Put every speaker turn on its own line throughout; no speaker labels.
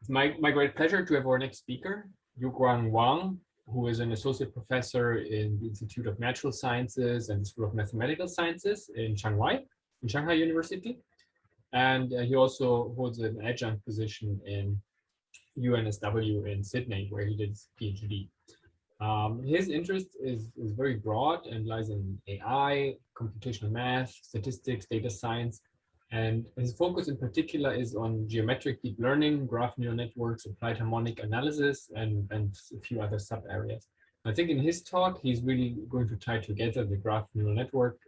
my great pleasure to have our next speaker, Yuguang Wang, who is an associate professor in the Institute of Natural Sciences and the School of Mathematical Sciences in Shanghai University. And he also holds an adjunct position in UNSW in Sydney, where he did his PhD. His interest is very broad and lies in AI, computational math, statistics, data science, and his focus in particular is on geometric deep learning, graph neural networks, applied harmonic analysis, and a few other sub areas. I think in his talk, he's really going to tie together the graph neural network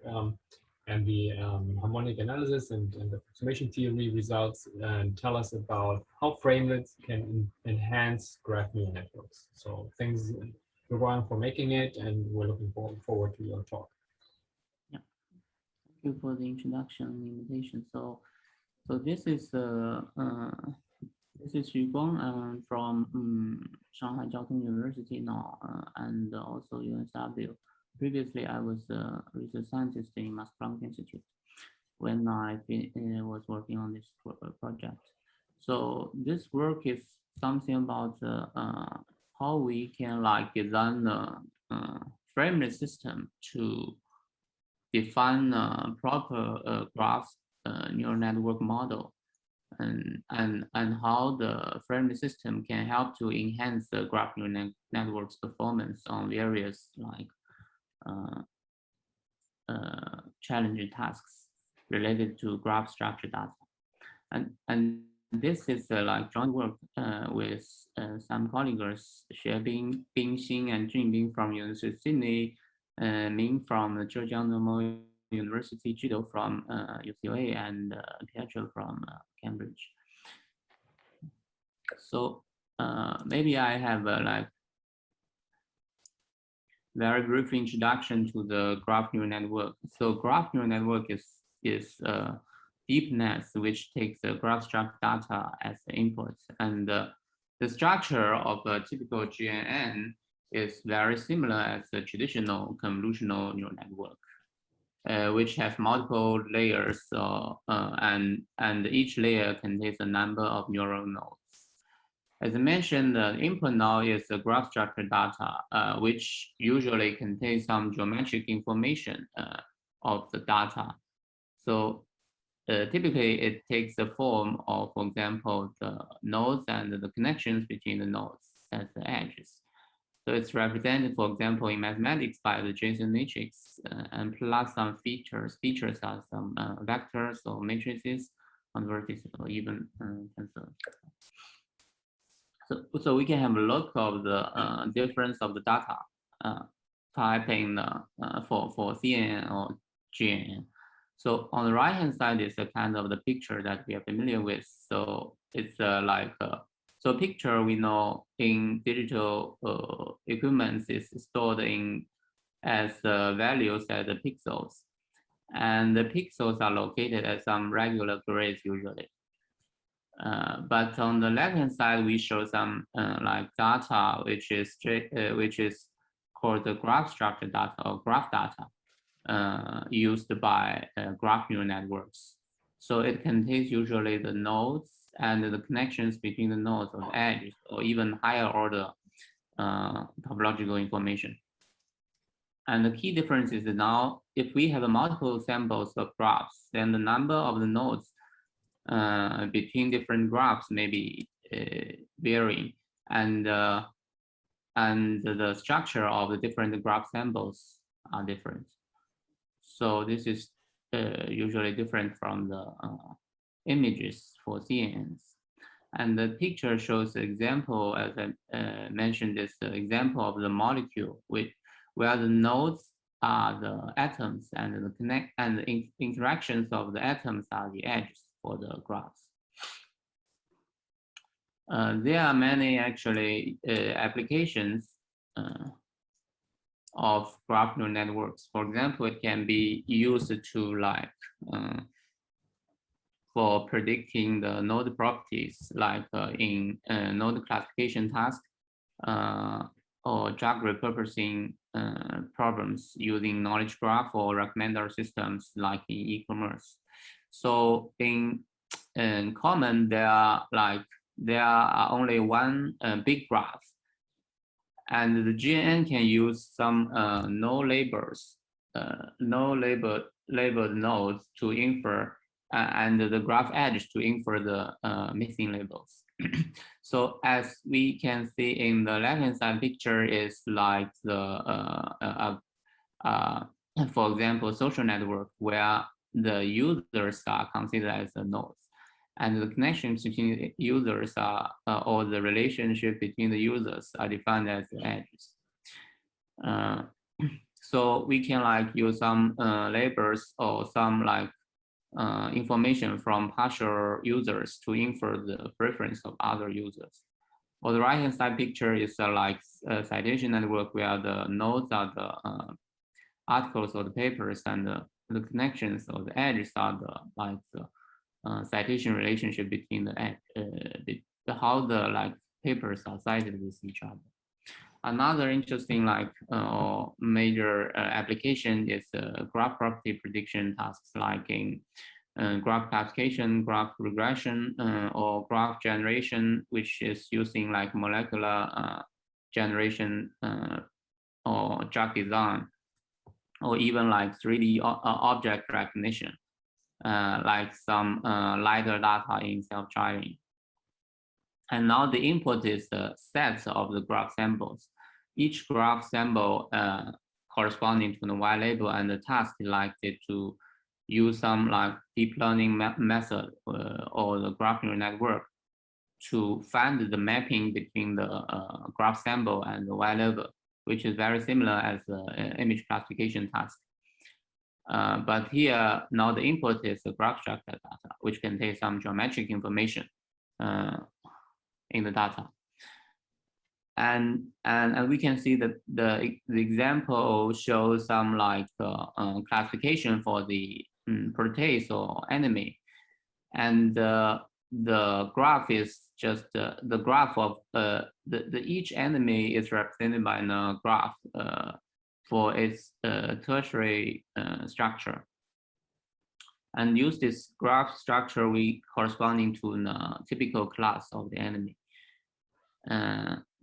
and the harmonic analysis and the approximation theory results, and tell us about how framelets can enhance graph neural networks. So thanks, Yuguang, for making it, and we're looking forward to your talk.
Thank you for the introduction and invitation. So this is Yuguang from Shanghai Jiao University now, and also UNSW. Previously, I was a research scientist in Max Planck Institute when I was working on this project. So this work is something about how we can design a framelet system to define a proper graph neural network model, and how the framelet system can help to enhance the graph neural network's performance on various challenging tasks related to graph structure data. And this is joint work with some colleagues, Xue Bingxing and Junbing from University of Sydney, Ming from Zhejiang Normal University, Jiao from UCLA, and Pietro from Cambridge. So maybe I have very brief introduction to the graph neural network. So graph neural network is a deep net which takes the graph structure data as the input, and the structure of a typical GNN is very similar as the traditional convolutional neural network, which has multiple layers, and each layer contains a number of neural nodes. As I mentioned, the input node is the graph structure data, which usually contains some geometric information of the data. So typically it takes the form of, for example, the nodes and the connections between the nodes as the edges. So it's represented, for example, in mathematics by the JSON matrix, and plus some features. Features are some vectors or matrices on vertices or even tensors. So we can have a look of the difference of the data type in for CNN or GNN. So on the right hand side is a kind of the picture that we are familiar with. So it's so picture we know in digital equipment is stored in as values as the pixels, and the pixels are located at some regular grids usually. But on the left hand side, we show some data which is called the graph structure data or graph data used by graph neural networks. So it contains usually the nodes and the connections between the nodes or the edges, or even higher order topological information. And the key difference is that now, if we have multiple samples of graphs, then the number of the nodes between different graphs may be varying, and the structure of the different graph samples are different. So this is usually different from the images for CNNs. And the picture shows the example, as I mentioned, is the example of the molecule, where the nodes are the atoms, and the interactions of the atoms are the edges for the graphs. There are many actually applications of graph neural networks. For example, it can be used to for predicting the node properties, in node classification task, or drug repurposing problems using knowledge graph or recommender systems like in e-commerce. So in common, there are there are only one big graph. And the GNN can use some labeled nodes to infer and the graph edge to infer the missing labels. So as we can see in the left-hand side picture is like the, for example, social network where the users are considered as the nodes. And the connections between users are, or the relationship between the users are defined as the edges. So we can like use some labels or some like information from partial users to infer the preference of other users. On the right-hand side picture is like a citation network where the nodes are the articles or the papers, and the connections or the edges are the like the citation relationship between the how the like papers are cited with each other. Another interesting like major application is graph property prediction tasks like in graph classification, graph regression, or graph generation, which is using like molecular generation or drug design, or even like 3D object recognition, like some LiDAR data in self-driving. And now the input is the sets of the graph samples. Each graph sample corresponding to the Y label, and the task selected to use some like deep learning method or the graph neural network to find the mapping between the graph sample and the Y label, which is very similar as the image classification task. But here, now the input is the graph structure data, which contains some geometric information in the data. And we can see that the example shows some like classification for the protease or enemy. And the graph is just the graph of each enemy is represented by a graph for its tertiary structure. And use this graph structure we corresponding to a typical class of the enemy.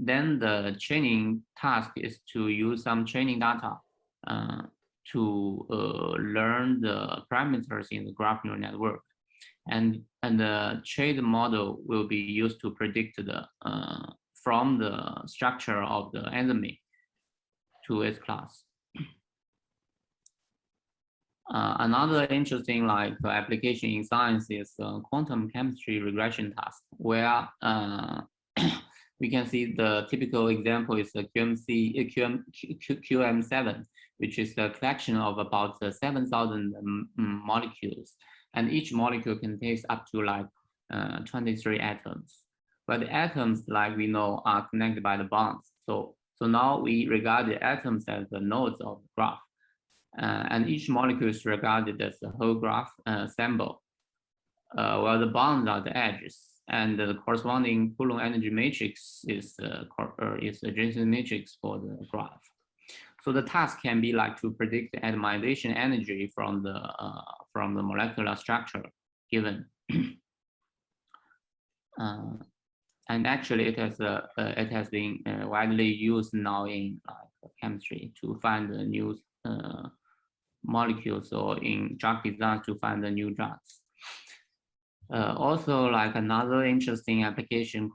Then the training task is to use some training data to learn the parameters in the graph neural network. And the trained model will be used to predict the from the structure of the enemy to its class. Another interesting like application in science is quantum chemistry regression task, where we can see the typical example is the QM7, which is a collection of about 7,000 molecules, and each molecule contains up to like 23 atoms. But the atoms, like we know, are connected by the bonds. So now we regard the atoms as the nodes of the graph. And each molecule is regarded as the whole graph sample, while the bonds are the edges, and the corresponding Coulomb energy matrix is adjacent matrix for the graph. So the task can be like to predict the atomization energy from the molecular structure given. And actually, it has been widely used now in chemistry to find the new molecules, or in drug design to find the new drugs. Also, like another interesting application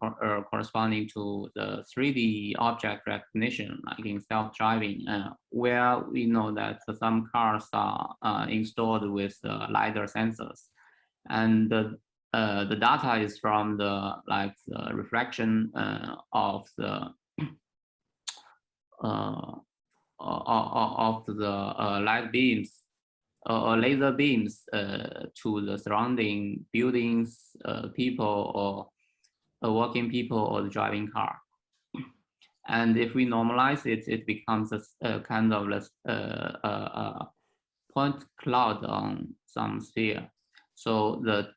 corresponding to the 3D object recognition, like in self-driving, where we know that some cars are installed with LiDAR sensors, and the data is from the like the reflection of the light beams or laser beams to the surrounding buildings, people, or working people, or the driving car. And if we normalize it, it becomes a kind of a point cloud on some sphere. So the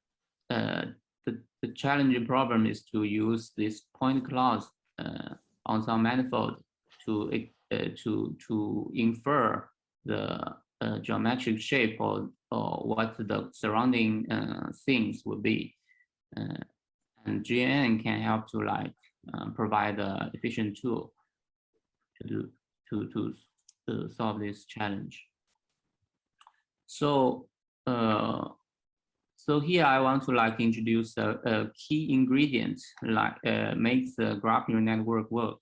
challenging problem is to use this point clouds on some manifold to infer the geometric shape or what the surrounding things would be. And and GNN can help to like provide an efficient tool to solve this challenge. So so here I want to like introduce a key ingredient like makes the graph neural network work.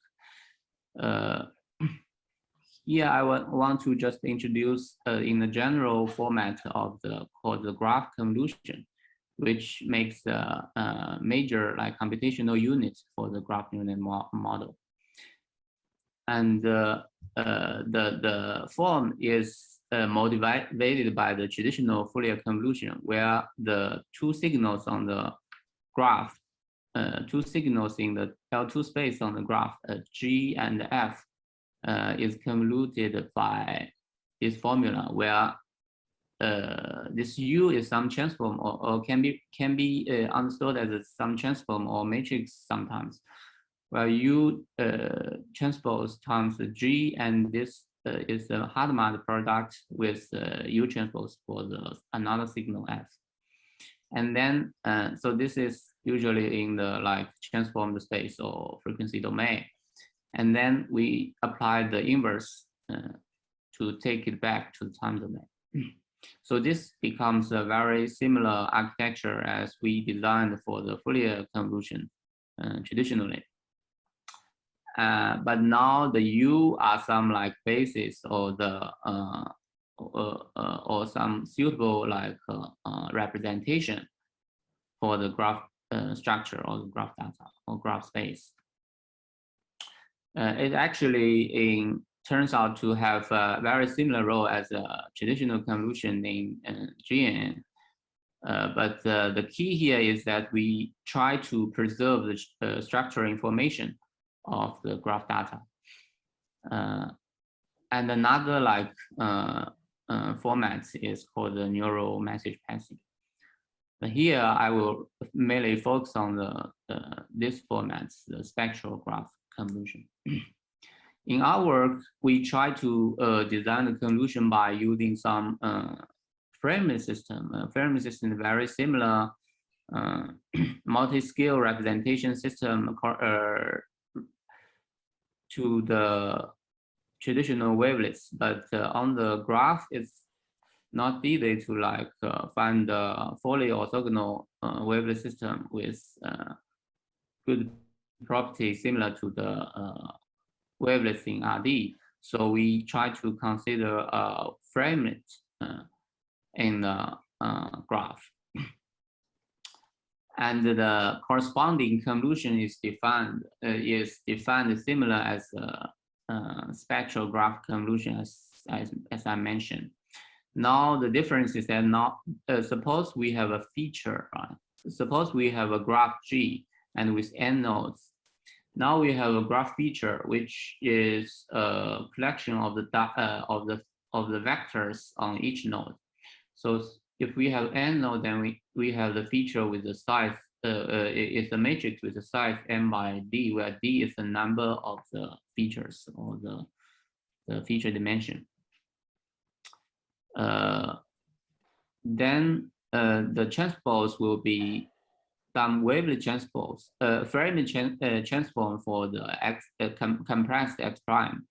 Here I want to just introduce in the general format of called the graph convolution, which makes the major like computational unit for the graph neural net model. And the form is motivated by the traditional Fourier convolution, where the two signals on the graph, two signals in the L2 space on the graph, G and F, is convoluted by this formula, where this U is some transform or can be understood as a some transform or matrix sometimes, where U transpose times G, and this is a Hadamard product with U transpose for another signal F. And then, so this is usually in the like transformed space or frequency domain. And then we apply the inverse to take it back to the time domain. So this becomes a very similar architecture as we designed for the Fourier convolution traditionally. But now the U are some like basis or the or some suitable like representation for the graph structure or the graph data or graph space. It actually turns out to have a very similar role as a traditional convolution in GNN. But the key here is that we try to preserve the structural information of the graph data. And another like format is called the neural message passing. But here I will mainly focus on this format, the spectral graph convolution. In our work, we try to design the convolution by using some framelet system. Framelet system is very similar multi-scale representation system to the traditional wavelets, but on the graph, it's not easy to like find the fully orthogonal wavelet system with good properties similar to the wavelets in RD. So we try to consider a framelet in the graph. And the corresponding convolution is defined similar as spectral graph convolution as I mentioned. Now the difference is that suppose we have a feature, right? Suppose we have a graph G and with n nodes. Now we have a graph feature which is a collection of the vectors on each node. So if we have n node, then we have the feature with the size, it's a matrix with the size m by d, where d is the number of the features or the feature dimension. Then the transpose will be some wavelet transpose, framelet transform for the compressed x prime,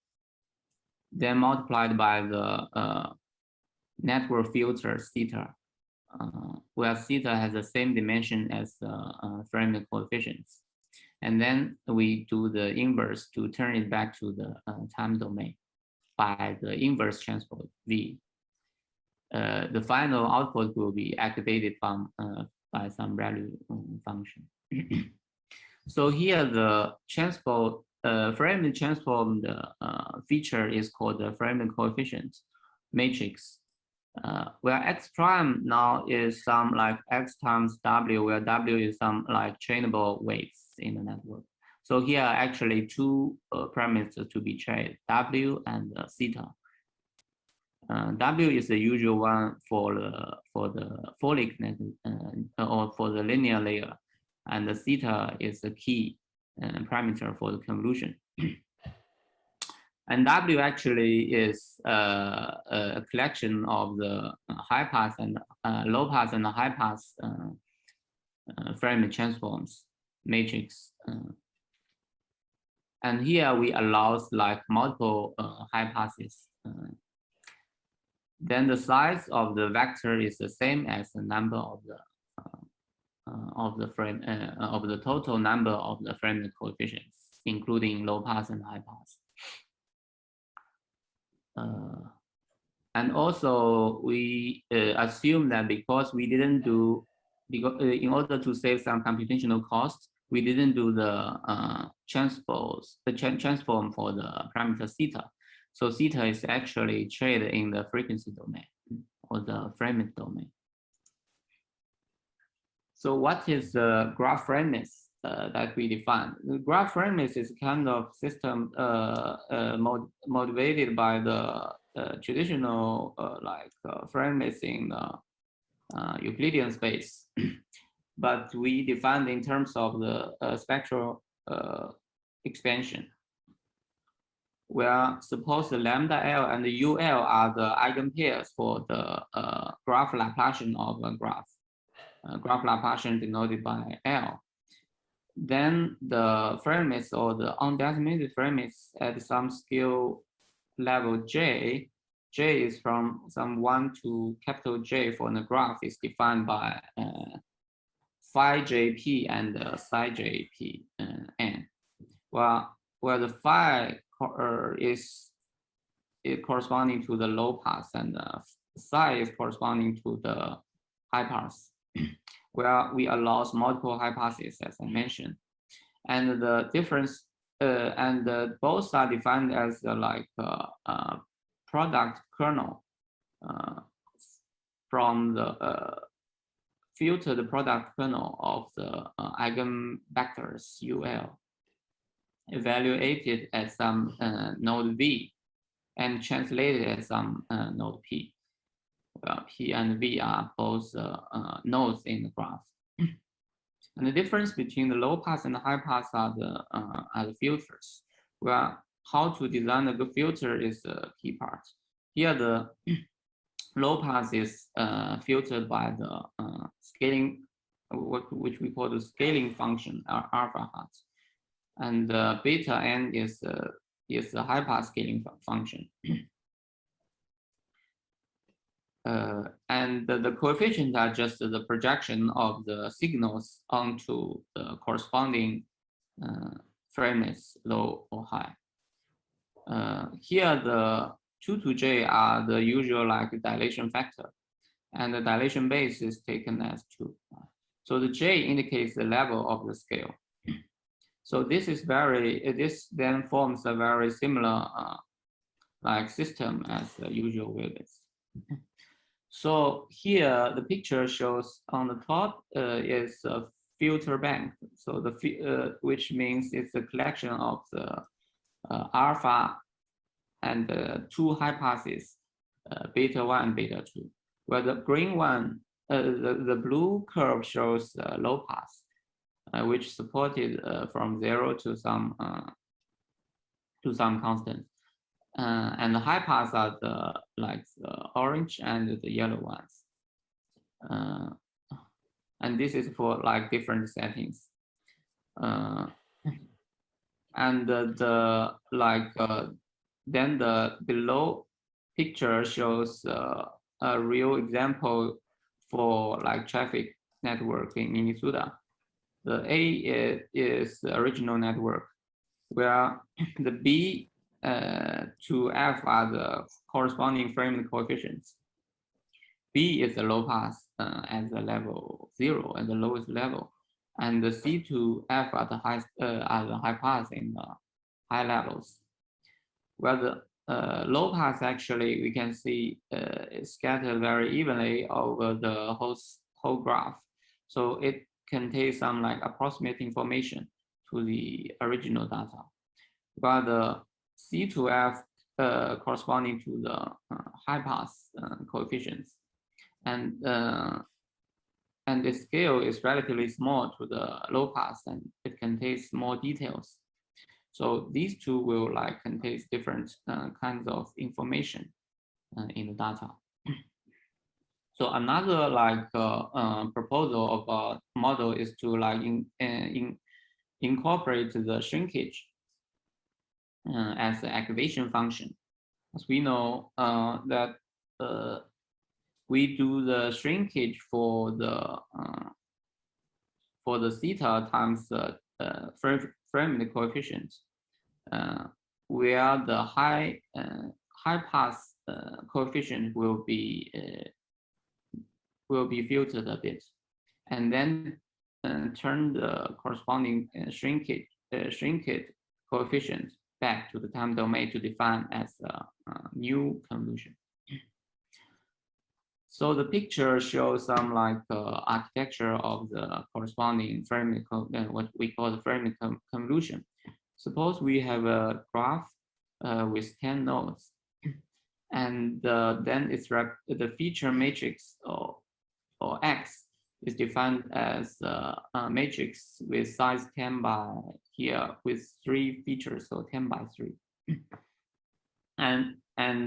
then multiplied by the network filter theta, where theta has the same dimension as the framelet coefficients. And then we do the inverse to turn it back to the time domain by the inverse transpose V. The final output will be activated from by some ReLU function. So here the transpose framelet transformed feature is called the framelet coefficient matrix, where x prime now is some like x times w, where w is some like trainable weights in the network. So here are actually two parameters to be trained, w and theta. W is the usual one for the Folic net or for the linear layer, and the theta is the key parameter for the convolution. And W actually is a collection of the high pass and low pass and the high pass framelet transforms. matrix. And here we allows like multiple high passes. Then the size of the vector is the same as the number of the total number of the framelet coefficients, including low pass and high pass. And also we assume that because we didn't do, in order to save some computational cost, we didn't do the transform for the parameter theta. So theta is actually traded in the frequency domain or the framelet domain. So what is the graph framelets that we define? The graph framelets is kind of system motivated by the traditional framelets in the Euclidean space. But we defined in terms of the spectral expansion, where suppose the lambda L and the UL are the eigenpairs for the graph Laplacian of a graph. Graph Laplacian denoted by L. Then the framelets or the undecimated framelets at some scale level J is from some 1 to capital J for the graph is defined by phi JP and psi JP n. Where the phi is corresponding to the low pass and psi is corresponding to the high pass, where we allow multiple high passes, as I mentioned. And the difference, both are defined as product kernel from the filtered product kernel of the eigenvectors UL, evaluated at some node V and translated at some node P. Well, P and V are both nodes in the graph. And the difference between the low pass and the high pass are the filters. Well, how to design a good filter is the key part. Here, the low pass is filtered by the scaling, which we call the scaling function, alpha hat. And beta n is the high pass scaling function. And the coefficients are just the projection of the signals onto the corresponding framelets, low or high. Here, the 2 to j are the usual dilation factor, and the dilation base is taken as 2. So the j indicates the level of the scale. So this then forms a very similar system as the usual wavelets. So here the picture shows on the top is a filter bank. So which means it's a collection of the alpha and 2 high passes, beta 1 and beta 2. Where the green one, the blue curve shows low pass, which supported from 0 to some constant. And the high pass are the orange and the yellow ones. And this is for different settings. And then the below picture shows a real example for traffic network in Minnesota. The A is the original network, where the B to F are the corresponding framelet coefficients. B is the low pass at the level 0 at the lowest level, and the C to F are the high pass in the high levels. Where the low pass actually we can see is scattered very evenly over the whole graph, so it contains some approximate information to the original data. While the C to F corresponding to the high pass coefficients, and the scale is relatively small to the low pass, and it contains more details. So these two will contain different kinds of information in the data. So another proposal of a model is to incorporate the shrinkage as the aggregation function. As we know that we do the shrinkage for the theta times the framelet coefficient, where the high pass coefficient will be filtered a bit, and then turn the corresponding shrinkage coefficient back to the time domain to define as a new convolution. So the picture shows some like architecture of the corresponding framelet, what we call the framelet convolution. Suppose we have a graph with 10 nodes, and then the feature matrix or X is defined as a matrix with size 10 by here with 3 features, so 10 by 3. And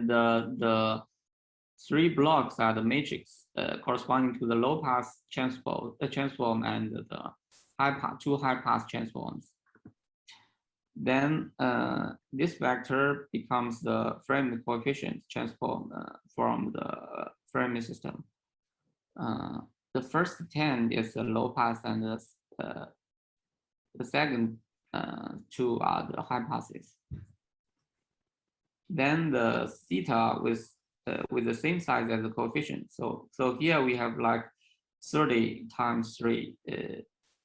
the 3 blocks are the matrix corresponding to the low pass transform and the two high pass transforms. Then this vector becomes the framelet coefficient transform from the framelet system. The first 10 is the low pass, and the second 2 are the high passes. Then the theta with the same size as the coefficient. So here we have like 30 times 3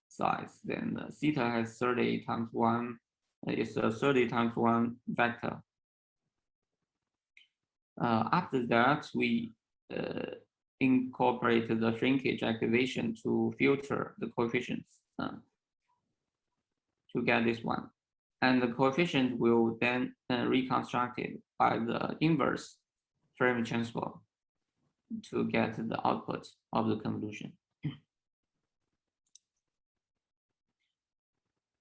size. Then the theta has 30 times 1. It's a 30 times 1 vector. After that, we incorporate the shrinkage activation to filter the coefficients to get this one. And the coefficient will then reconstructed by the inverse frame transform to get the output of the convolution.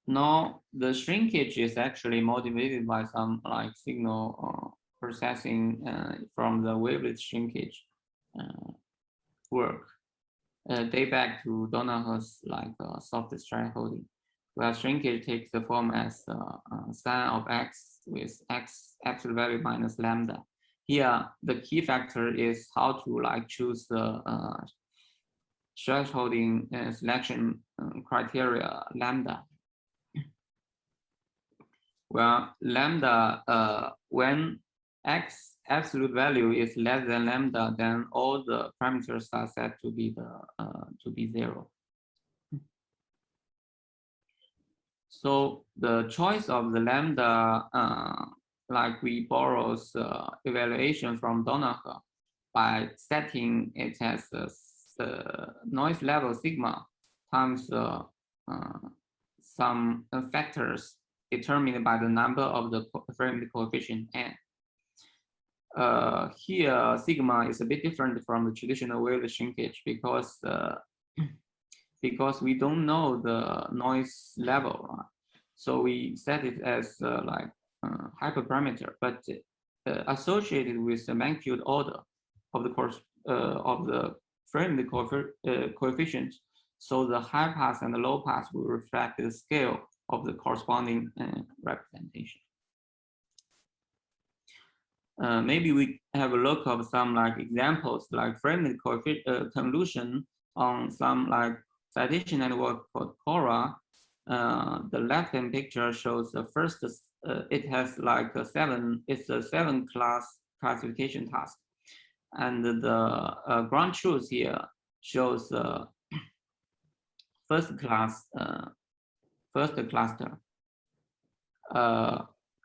Now, the shrinkage is actually motivated by some like signal processing from the wavelet shrinkage work. Date back to Donahue's like soft thresholding, where shrinkage takes the form as sine of x with x absolute value minus lambda. Here, the key factor is how to like choose the thresholding selection criteria lambda. Well, lambda, when x absolute value is less than lambda, then all the parameters are set to be 0. So the choice of the lambda, like we borrows evaluation from Donahue by setting it as the noise level sigma times some factors determined by the number of the framelet coefficient n. Here, sigma is a bit different from the traditional wavelet shrinkage because we don't know the noise level, so we set it as like hyperparameter, but associated with the magnitude order of the framelet coefficient. So the high pass and the low pass will reflect the scale of the corresponding representation. Maybe we have a look of some like examples like framelet convolution on some like citation network called Cora. The left-hand picture shows the first. It has like it's a 7-class classification task, and the ground truth here shows first cluster.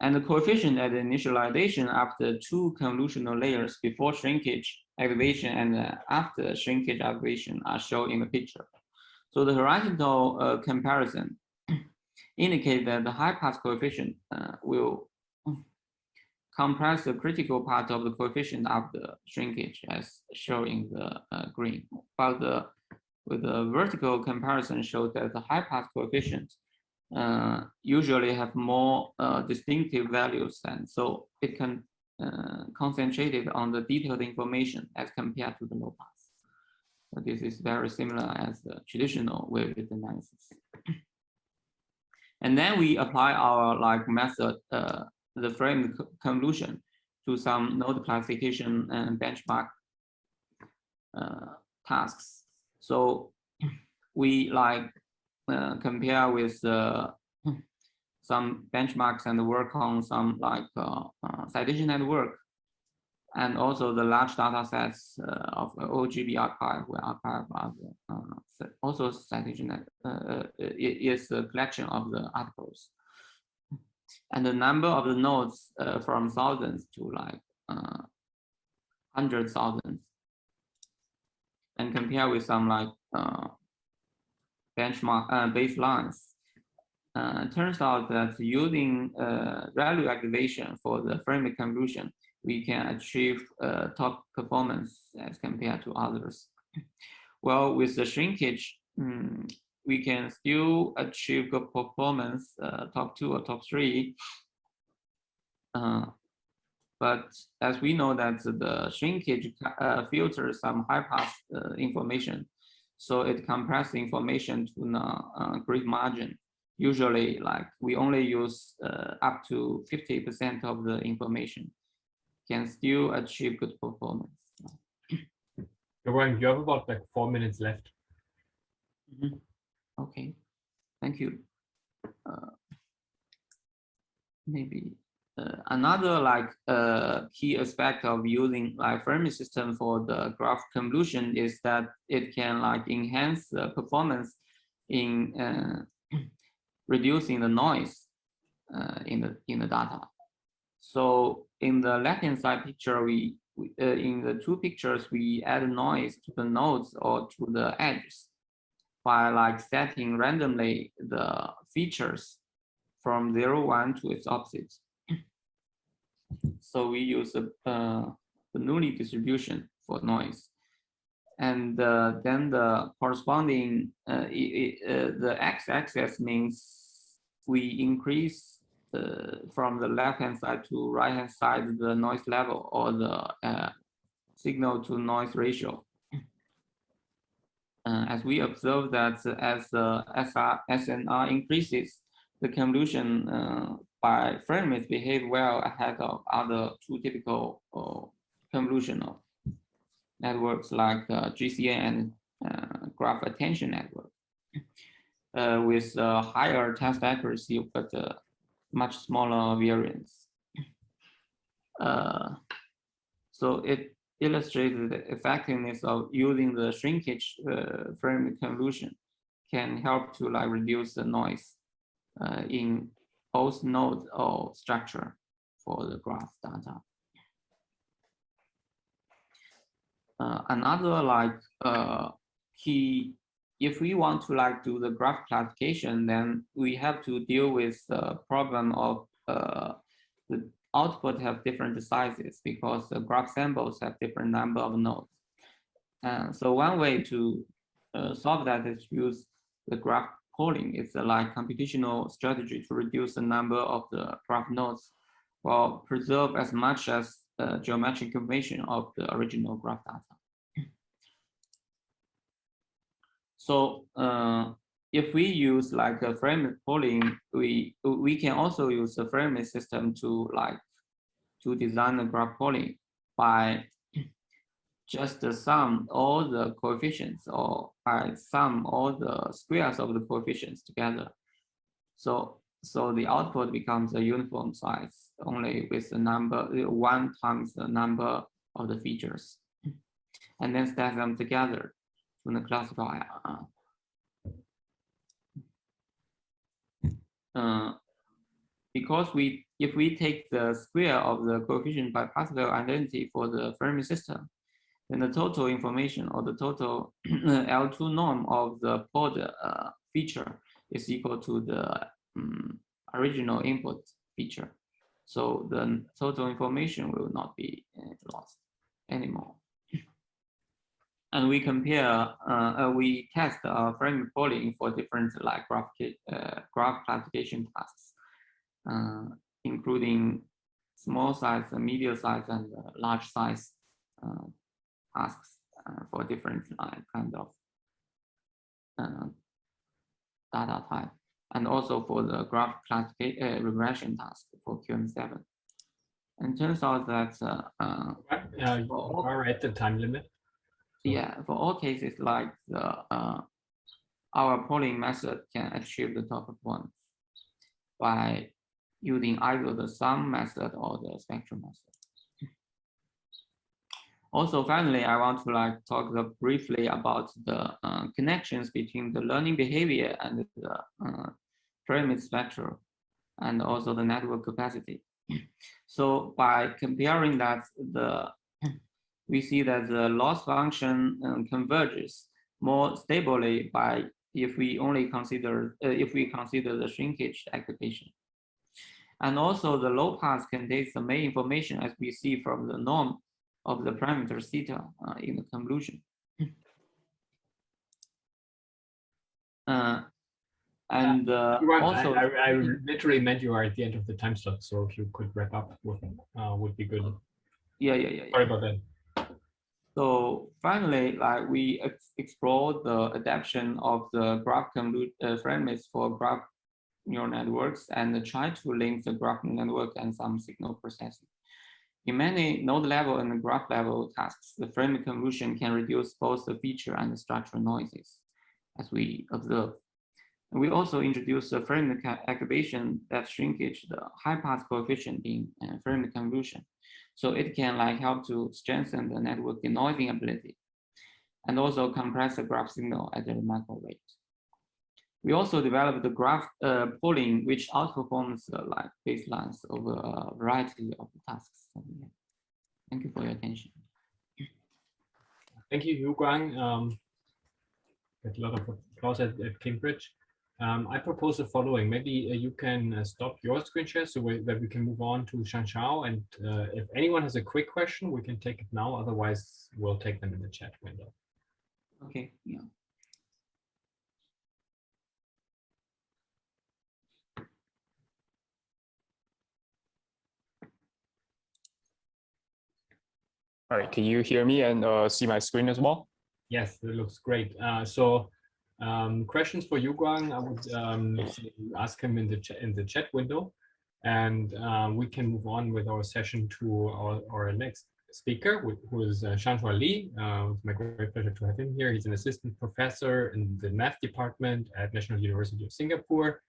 And the coefficient at the initialization after 2 convolutional layers before shrinkage activation and after shrinkage activation are shown in the picture. So the horizontal comparison indicates that the high pass coefficient will compress the critical part of the coefficient after shrinkage, as shown in the green. While with the vertical comparison shows that the high pass coefficient usually have more distinctive values, and so it can concentrate on the detailed information as compared to the low pass. So this is very similar as the traditional wavelet analysis. And then we apply our like method, the frame convolution, to some node classification and benchmark tasks. So we like compare with some benchmarks and work on some like citation network, and also the large data sets of OGB archive, where archive are also citation is a collection of the articles. And the number of the nodes from thousands to like 100,000, and compare with some like benchmark baselines. Turns out that using ReLU aggregation for the framelet convolution, we can achieve top performance as compared to others. Well, with the shrinkage, we can still achieve good performance, top 2 or top 3. But as we know that the shrinkage filters some high pass information, so it compresses information to a great margin. Usually, like we only use up to 50% of the information, can still achieve good performance.
Yuguang, you have about like 4 minutes left.
Okay, thank you. Maybe another like key aspect of using like Fermi system for the graph convolution is that it can like enhance the performance in reducing the noise in the data. So in the left-hand side picture, we in the two pictures we add noise to the nodes or to the edges by like setting randomly the features from 0, 1 to its opposite. So we use the Bernoulli distribution for noise, and then the corresponding the x-axis means we increase from the left-hand side to right-hand side the noise level or the signal to noise ratio. As we observe that as the SNR increases, the convolution by framelets behave well ahead of other two typical convolutional networks like GCN and graph attention network with higher test accuracy but much smaller variance. So it illustrates the effectiveness of using the shrinkage framelet convolution can help to like reduce the noise in both node or structure for the graph data. Another like key, if we want to like do the graph classification, then we have to deal with the problem of the output have different sizes because the graph samples have different number of nodes. So one way to solve that is use the graph pooling. It's a like computational strategy to reduce the number of the graph nodes while preserve as much as geometric information of the original graph data. So if we use like a framelet pooling, we can also use the framelet system to like to design the graph pooling by just sum all the coefficients or by sum all the squares of the coefficients together. So the output becomes a uniform size only with the number 1 times the number of the features, and then stack them together to the classifier. Because if we take the square of the coefficient by Pascal identity for the Fermi system, then the total information or the total L2 norm of the pooled feature is equal to the original input feature. So the total information will not be lost anymore. And we compare, we test framelet pooling for different like graph classification tasks, including small size, medium size, and large size tasks for different kind of data type. and also for the graph regression task for QM7. And turns out that
you are at the time limit.
Yeah, for all cases like our polling method can achieve the top ones by using either the sum method or the spectrum method. Also, finally, I want to talk briefly about the connections between the learning behavior and the pyramid spectrum, and also the network capacity. So by comparing that, we see that the loss function converges more stably if we consider the shrinkage aggregation. And also the low pass contains the main information as we see from the norm of the parameter theta in the convolution. And also,
I literally meant you are at the end of the time slot, so if you could wrap up with would be good.
Yeah.
Sorry about that.
So finally, we explore the adaptation of the graph framelets for graph neural networks and try to link the graph neural network and some signal processing. In many node level and graph level tasks, the framelet convolution can reduce both the feature and the structural noises, as we observe. And we also introduce the framelet activation that shrinkage the high pass coefficient in framelet convolution. So it can help to strengthen the network denoising ability and also compress the graph signal at the macro rate. We also developed the graph polling, which outperforms baselines over a variety of tasks. So, yeah. Thank you for your attention.
Thank you, Yuguang. Get a lot of applause at Cambridge. I propose the following. Maybe you can stop your screen share so that we can move on to Shanghai. And if anyone has a quick question, we can take it now. Otherwise, we'll take them in the chat window.
Okay. Yeah.
All right. Can you hear me and see my screen as well?
Yes, it looks great. Questions for Yuguang, I would ask him in the chat window, and we can move on with our session to our next speaker, who is Shanghai Li. It's my great pleasure to have him here. He's an assistant professor in the math department at National University of Singapore.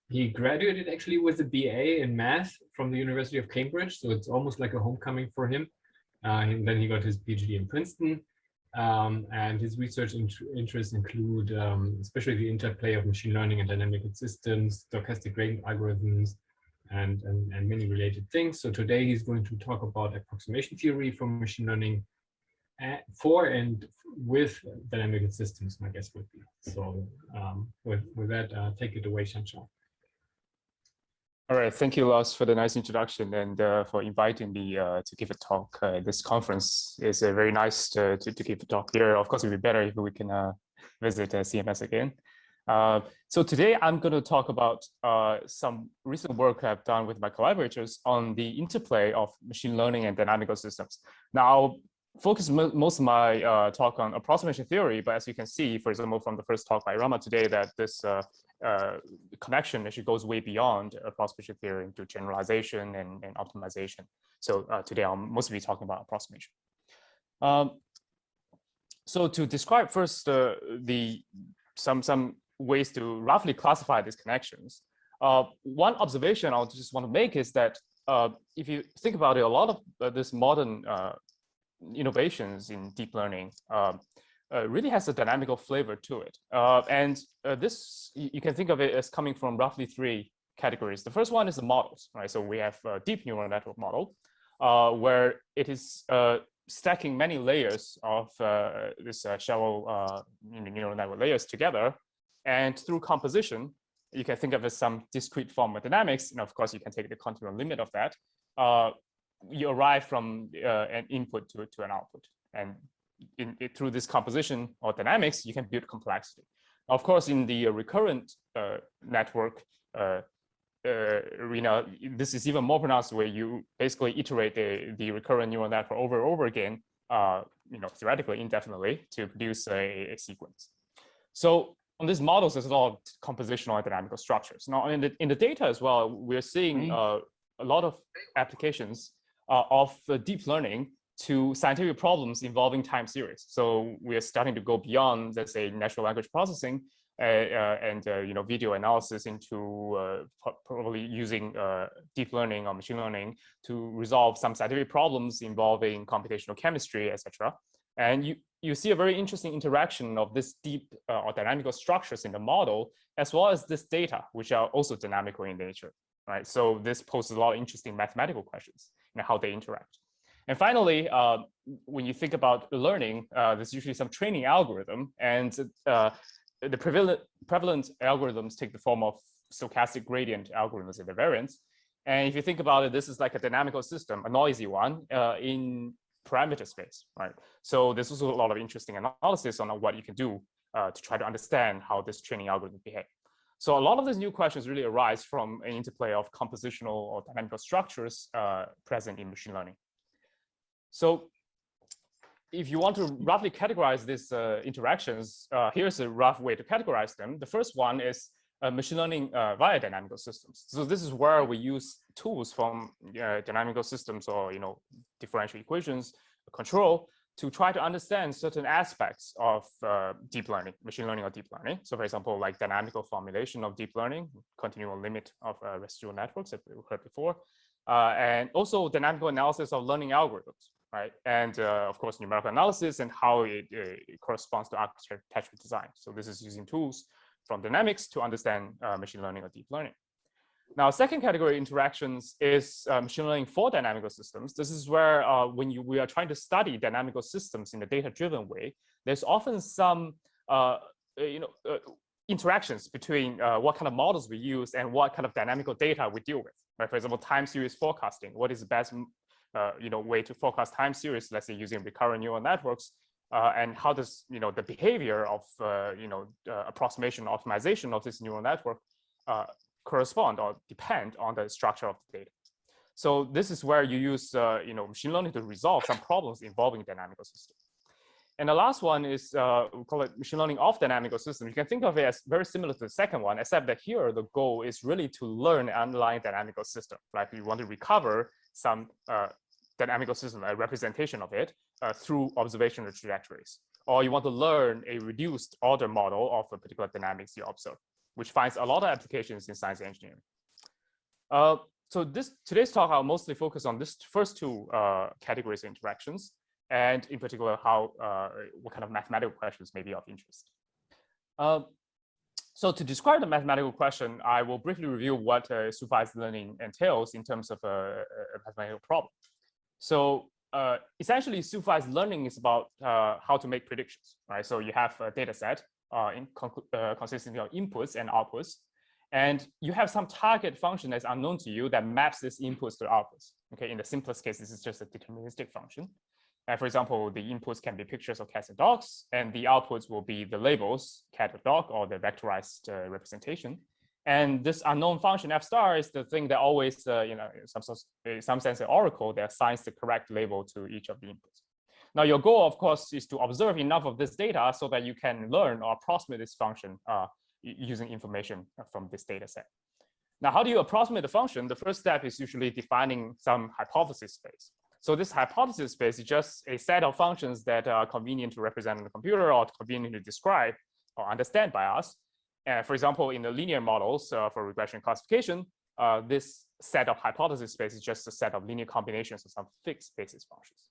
He graduated actually with a BA in math from the University of Cambridge, so it's almost like a homecoming for him. And then he got his PhD in Princeton. And his research interests include especially the interplay of machine learning and dynamic systems, stochastic gradient algorithms, and many related things. So today he's going to talk about approximation theory for machine learning for and with dynamic systems, my guess would be. So with that, take it away, Shanshan.
All right, thank you, Lars, for the nice introduction and for inviting me to give a talk at this conference. It's very nice to give a talk here. Of course, it would be better if we can visit CMS again. So today I'm going to talk about some recent work I've done with my collaborators on the interplay of machine learning and dynamical systems. Now, I'll focus most of my talk on approximation theory, but as you can see, for example, from the first talk by Rama today, that this connection actually goes way beyond approximation theory into generalization and optimization. So today I'll mostly be talking about approximation. So to describe first some ways to roughly classify these connections, one observation I just want to make is that if you think about it, a lot of this modern innovations in deep learning really has a dynamical flavor to it. This, you can think of it as coming from roughly three categories. The first one is the models, right? So we have a deep neural network model where it is stacking many layers of this shallow neural network layers together. And through composition, you can think of it as some discrete form of dynamics. And of course, you can take the continuum limit of that. You arrive from an input to an output. And through this composition or dynamics, you can build complexity. Of course, in the recurrent network arena, this is even more pronounced, where you basically iterate the recurrent neural network over and over again, theoretically indefinitely, to produce a sequence. So on these models, there's a lot of compositional and dynamical structures. Now, in the data as well, we're seeing a lot of applications of deep learning to scientific problems involving time series. So we are starting to go beyond, let's say, natural language processing and video analysis into probably using deep learning or machine learning to resolve some scientific problems involving computational chemistry, etc. And you see a very interesting interaction of this deep or dynamical structures in the model, as well as this data, which are also dynamical in nature, right? So this poses a lot of interesting mathematical questions and how they interact. And finally, when you think about learning, there's usually some training algorithm, and the prevalent algorithms take the form of stochastic gradient algorithms and their variants. And if you think about it, this is like a dynamical system, a noisy one in parameter space, right? So there's also a lot of interesting analysis on what you can do to try to understand how this training algorithm behave. So a lot of these new questions really arise from an interplay of compositional or dynamical structures present in machine learning. So if you want to roughly categorize these interactions, here's a rough way to categorize them. The first one is machine learning via dynamical systems. So this is where we use tools from dynamical systems or differential equations control to try to understand certain aspects of deep learning, machine learning or deep learning. So for example, like dynamical formulation of deep learning, continual limit of residual networks that we heard before, and also dynamical analysis of learning algorithms, right? And of course, numerical analysis and how it corresponds to architecture design. So this is using tools from dynamics to understand machine learning or deep learning. Now, second category interactions is machine learning for dynamical systems. This is where when we are trying to study dynamical systems in a data-driven way, there's often some interactions between what kind of models we use and what kind of dynamical data we deal with. Right? For example, time series forecasting. What is the best way to forecast time series? Let's say using recurrent neural networks. And how does the behavior of approximation optimization of this neural network correspond or depend on the structure of the data? So this is where you use machine learning to resolve some problems involving dynamical systems. And the last one is we call it machine learning of dynamical systems. You can think of it as very similar to the second one, except that here the goal is really to learn an underlying dynamical system. Like you want to recover some dynamical system, a representation of it through observational trajectories, or you want to learn a reduced order model of a particular dynamics you observe, which finds a lot of applications in science and engineering. So today's talk, I'll mostly focus on this first two categories of interactions, and in particular, what kind of mathematical questions may be of interest. So to describe the mathematical question, I will briefly review what supervised learning entails in terms of a mathematical problem. So essentially, supervised learning is about how to make predictions, right? So you have a data set consisting of inputs and outputs, and you have some target function that's unknown to you that maps these inputs to outputs. Okay, in the simplest case, this is just a deterministic function. And for example, the inputs can be pictures of cats and dogs, and the outputs will be the labels, cat or dog, or the vectorized representation. And this unknown function f star is the thing that always, in some sense, an oracle that assigns the correct label to each of the inputs. Now, your goal, of course, is to observe enough of this data so that you can learn or approximate this function using information from this data set. Now, how do you approximate the function? The first step is usually defining some hypothesis space. So this hypothesis space is just a set of functions that are convenient to represent on the computer or convenient to describe or understand by us. For example, in the linear models for regression classification, this set of hypothesis space is just a set of linear combinations of some fixed basis functions.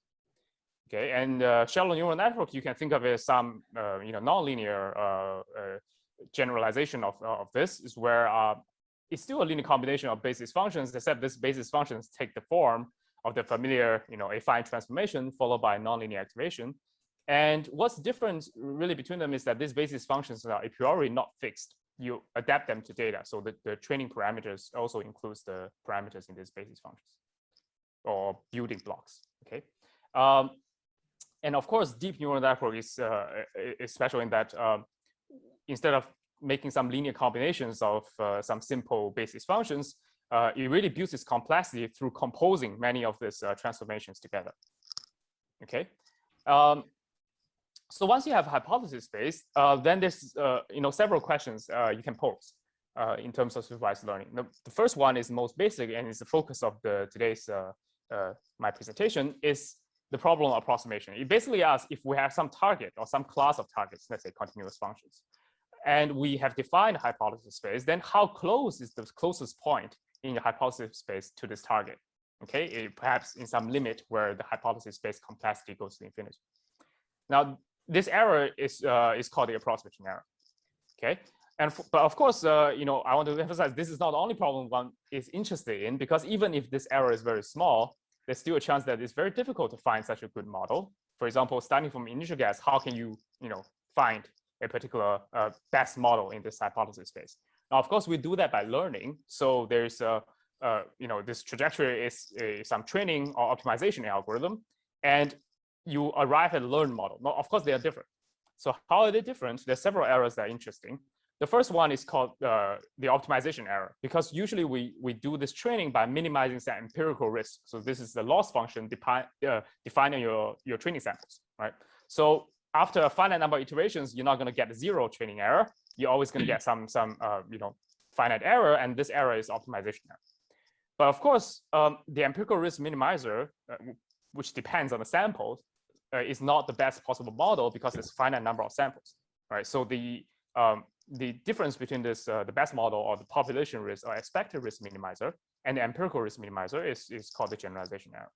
Okay, and shallow neural network, you can think of it as some nonlinear generalization of this, is where it's still a linear combination of basis functions, except this basis functions take the form of the familiar affine transformation followed by nonlinear activation. And what's different really between them is that these basis functions are a priori not fixed. You adapt them to data. So the training parameters also includes the parameters in these basis functions or building blocks. Okay. And of course, deep neural network is special in that instead of making some linear combinations of some simple basis functions, it really builds its complexity through composing many of these transformations together. Okay. So once you have hypothesis space, then there's several questions you can pose in terms of supervised learning. The first one is most basic and is the focus of today's my presentation, is the problem of approximation. It basically asks if we have some target or some class of targets, let's say continuous functions, and we have defined hypothesis space, then how close is the closest point in the hypothesis space to this target? Okay, perhaps in some limit where the hypothesis space complexity goes to infinity. Now, this error is called the approximation error. Okay, but of course, I want to emphasize this is not the only problem one is interested in, because even if this error is very small, there's still a chance that it's very difficult to find such a good model. For example, starting from initial guess, how can you find a particular best model in this hypothesis space? Now, of course, we do that by learning. So there's this trajectory is some training or optimization algorithm, and you arrive at a learned model. Now, of course, they are different. So how are they different? There's several errors that are interesting. The first one is called the optimization error, because usually we do this training by minimizing some empirical risk. So this is the loss function defining your training samples, right? So after a finite number of iterations, you're not going to get zero training error. You're always going to get some finite error, and this error is optimization error. But of course, the empirical risk minimizer, which depends on the samples, is not the best possible model because it's a finite number of samples, right? So the difference between this the best model or the population risk or expected risk minimizer and the empirical risk minimizer is called the generalization error.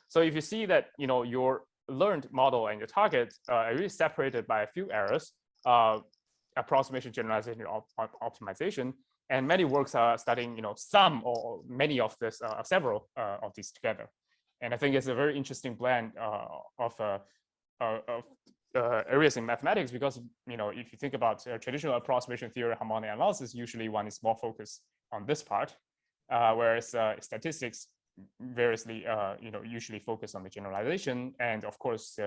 So if you see that your learned model and your target are really separated by a few errors, approximation, generalization, optimization, and many works are studying some or many of this several of these together. And I think it's a very interesting blend of areas in mathematics, because if you think about traditional approximation theory harmonic analysis, usually one is more focused on this part, whereas statistics variously usually focus on the generalization, and of course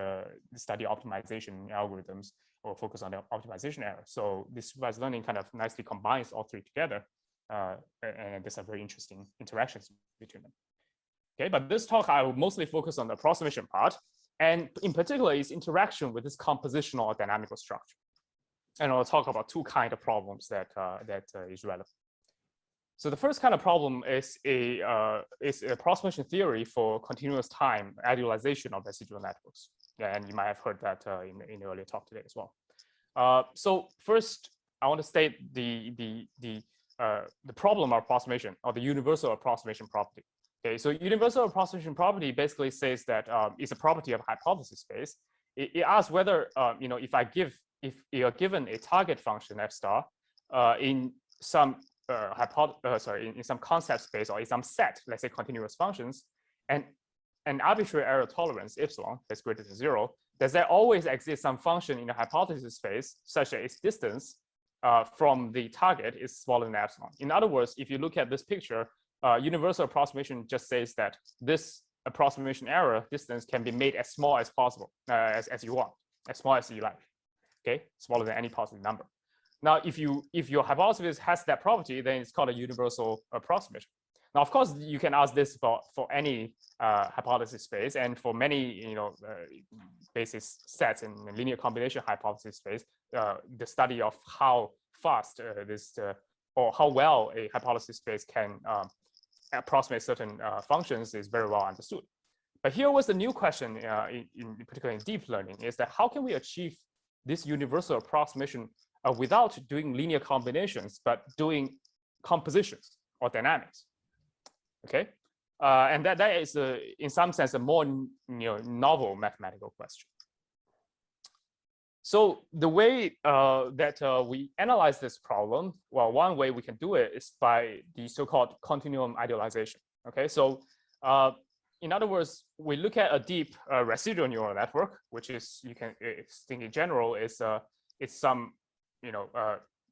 study optimization algorithms or focus on the optimization error. So this supervised learning kind of nicely combines all three together, and there's a very interesting interactions between them. Okay, but this talk I will mostly focus on the approximation part, and in particular its interaction with this compositional or dynamical structure. And I'll talk about two kinds of problems that is relevant. So the first kind of problem is approximation theory for continuous time idealization of residual networks. Yeah, and you might have heard that in the earlier talk today as well. So first, I want to state the problem of approximation, or the universal approximation property. Okay, so universal approximation property basically says that it's a property of hypothesis space. It asks whether if you're given a target function f star in some in some concept space or in some set, let's say continuous functions, and an arbitrary error tolerance epsilon that's greater than 0, does there always exist some function in the hypothesis space such that its distance from the target is smaller than epsilon? In other words, if you look at this picture, universal approximation just says that this approximation error distance can be made as small as possible, as you want, as small as you like. Okay, smaller than any positive number. Now, if your hypothesis has that property, then it's called a universal approximation. Now, of course, you can ask this for any hypothesis space, and for many basis sets in linear combination hypothesis space, the study of how fast or how well a hypothesis space can approximate certain functions is very well understood. But here was the new question, in particular in deep learning, is that how can we achieve this universal approximation without doing linear combinations, but doing compositions or dynamics? Okay, and that is in some sense a more novel mathematical question. So the way that we analyze this problem, well, one way we can do it is by the so-called continuum idealization. Okay, so in other words, we look at a deep residual neural network, which is, you can think in general is it's some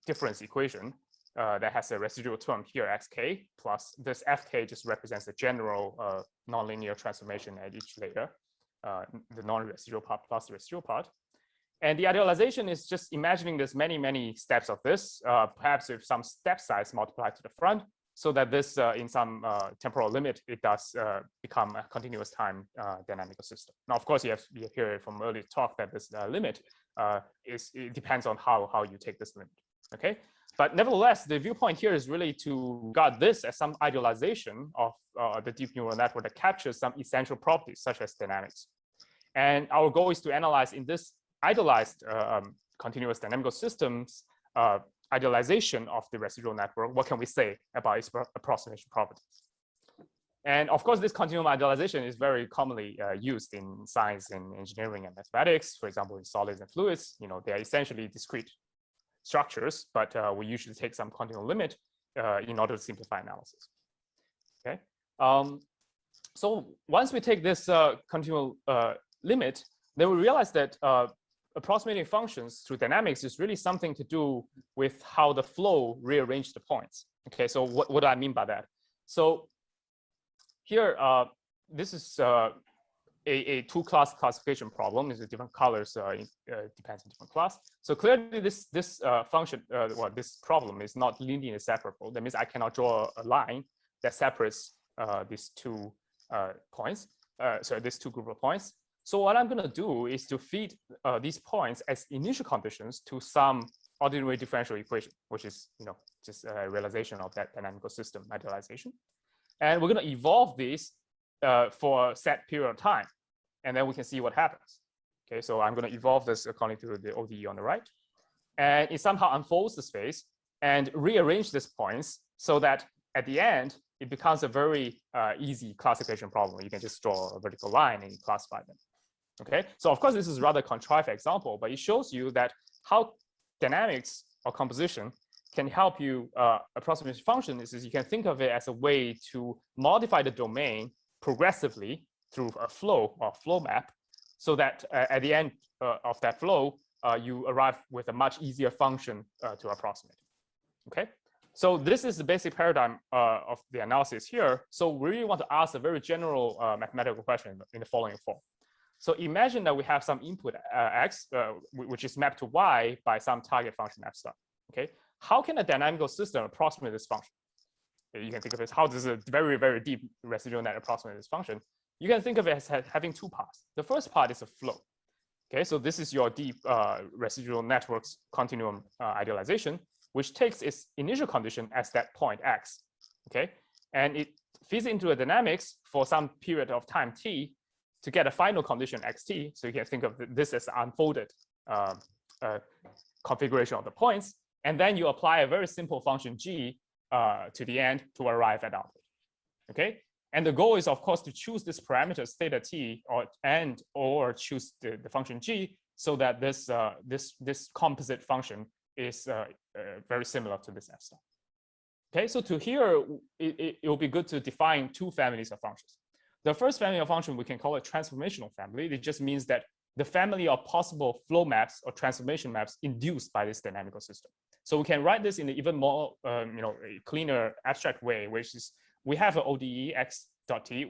difference equation that has a residual term here xk, plus this fk just represents the general nonlinear transformation at each layer, the non-residual part plus the residual part. And the idealization is just imagining there's many steps of this, perhaps with some step size multiplied to the front, so that this in some temporal limit, it does become a continuous time dynamical system. Now, of course, you hear from earlier talk that this limit it depends on how you take this limit. Okay, but nevertheless, the viewpoint here is really to regard this as some idealization of the deep neural network that captures some essential properties such as dynamics. And our goal is to analyze in this idealized continuous dynamical systems idealization of the residual network. What can we say about its approximation properties? And of course, this continuum idealization is very commonly used in science and engineering and mathematics. For example, in solids and fluids, they are essentially discrete structures, but we usually take some continuum limit in order to simplify analysis. Okay. So once we take this continuum limit, then we realize that approximating functions through dynamics is really something to do with how the flow rearranges the points. Okay, so what do I mean by that? So here, this is a two-class classification problem. It's different colors. Depends on different class. So clearly, this function, this problem is not linearly separable. That means I cannot draw a line that separates these two points. These two group of points. So what I'm going to do is to feed these points as initial conditions to some ordinary differential equation, which is just a realization of that dynamical system idealization. And we're going to evolve these for a set period of time, and then we can see what happens. Okay, so I'm going to evolve this according to the ODE on the right, and it somehow unfolds the space and rearrange these points so that at the end it becomes a very easy classification problem. You can just draw a vertical line and classify them. Okay, so of course this is a rather contrived example, but it shows you that how dynamics or composition can help you approximate function is you can think of it as a way to modify the domain progressively through a flow or flow map, so that at the end of that flow, you arrive with a much easier function to approximate. Okay, so this is the basic paradigm of the analysis here. So we really want to ask a very general mathematical question in the following form. So imagine that we have some input x, which is mapped to y by some target function f star. Okay, how can a dynamical system approximate this function? You can think of it as how does a very, very deep residual net approximate this function? You can think of it as having two parts. The first part is a flow. Okay, so this is your deep residual networks continuum idealization, which takes its initial condition as that point x. Okay, and it feeds into a dynamics for some period of time t to get a final condition xt. So you can think of this as unfolded configuration of the points. And then you apply a very simple function g to the end to arrive at output. Okay, and the goal is of course to choose this parameter theta t or choose the function g so that this composite function is very similar to this f star. Okay, so to here it will be good to define two families of functions. The first family of function we can call a transformational family. It just means that the family of possible flow maps or transformation maps induced by this dynamical system. So we can write this in an even more, a cleaner abstract way, which is we have an ODE x dot t,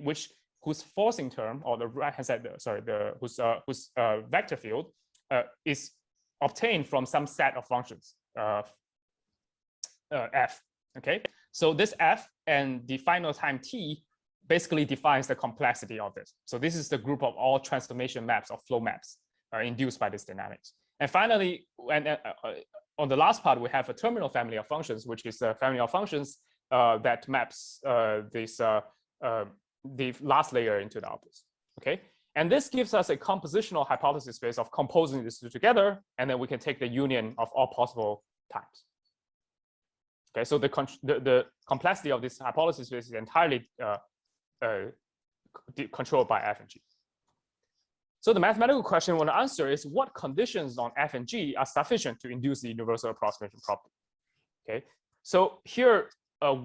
whose forcing term, or the right hand side, whose vector field is obtained from some set of functions f. Okay, so this f and the final time t basically defines the complexity of this. So this is the group of all transformation maps or flow maps induced by this dynamics. And finally, on the last part, we have a terminal family of functions, which is a family of functions that maps the last layer into the outputs. Okay, and this gives us a compositional hypothesis space of composing these two together, and then we can take the union of all possible times. Okay, so the complexity of this hypothesis space is entirely controlled by f and g. So the mathematical question we want to answer is what conditions on f and g are sufficient to induce the universal approximation property. Okay, so here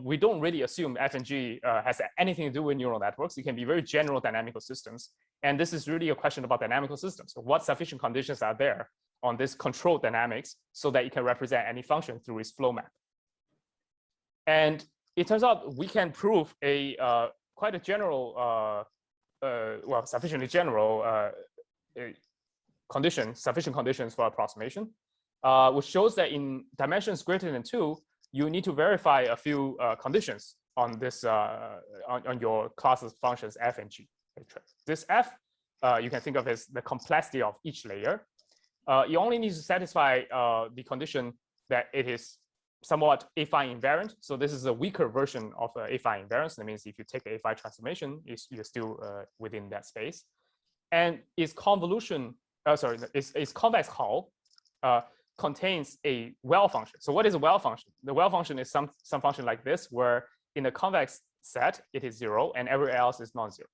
we don't really assume f and g has anything to do with neural networks. It can be very general dynamical systems, and this is really a question about dynamical systems. So what sufficient conditions are there on this controlled dynamics so that it can represent any function through its flow map? And it turns out we can prove a quite a general, sufficiently general sufficient conditions for approximation, which shows that in dimensions greater than 2, you need to verify a few conditions on this on your classes functions f and g. This f you can think of as the complexity of each layer, you only need to satisfy the condition that it is somewhat affine invariant. So this is a weaker version of affine invariance. That means if you take the affine transformation, you're still within that space. And its convolution, its convex hull contains a well function. So what is a well function? The well function is some function like this, where in the convex set it is 0 and everywhere else is non-zero.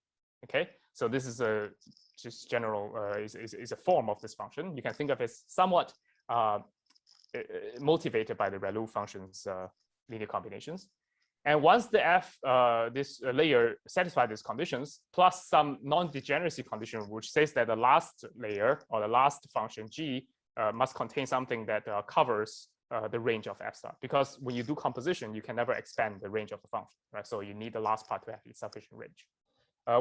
Okay, so this is a just general is a form of this function. You can think of it as somewhat motivated by the ReLU functions linear combinations. And once the this layer satisfies these conditions, plus some non-degeneracy condition, which says that the last layer or the last function g must contain something that covers the range of f star. Because when you do composition, you can never expand the range of the function, right? So you need the last part to have a sufficient range,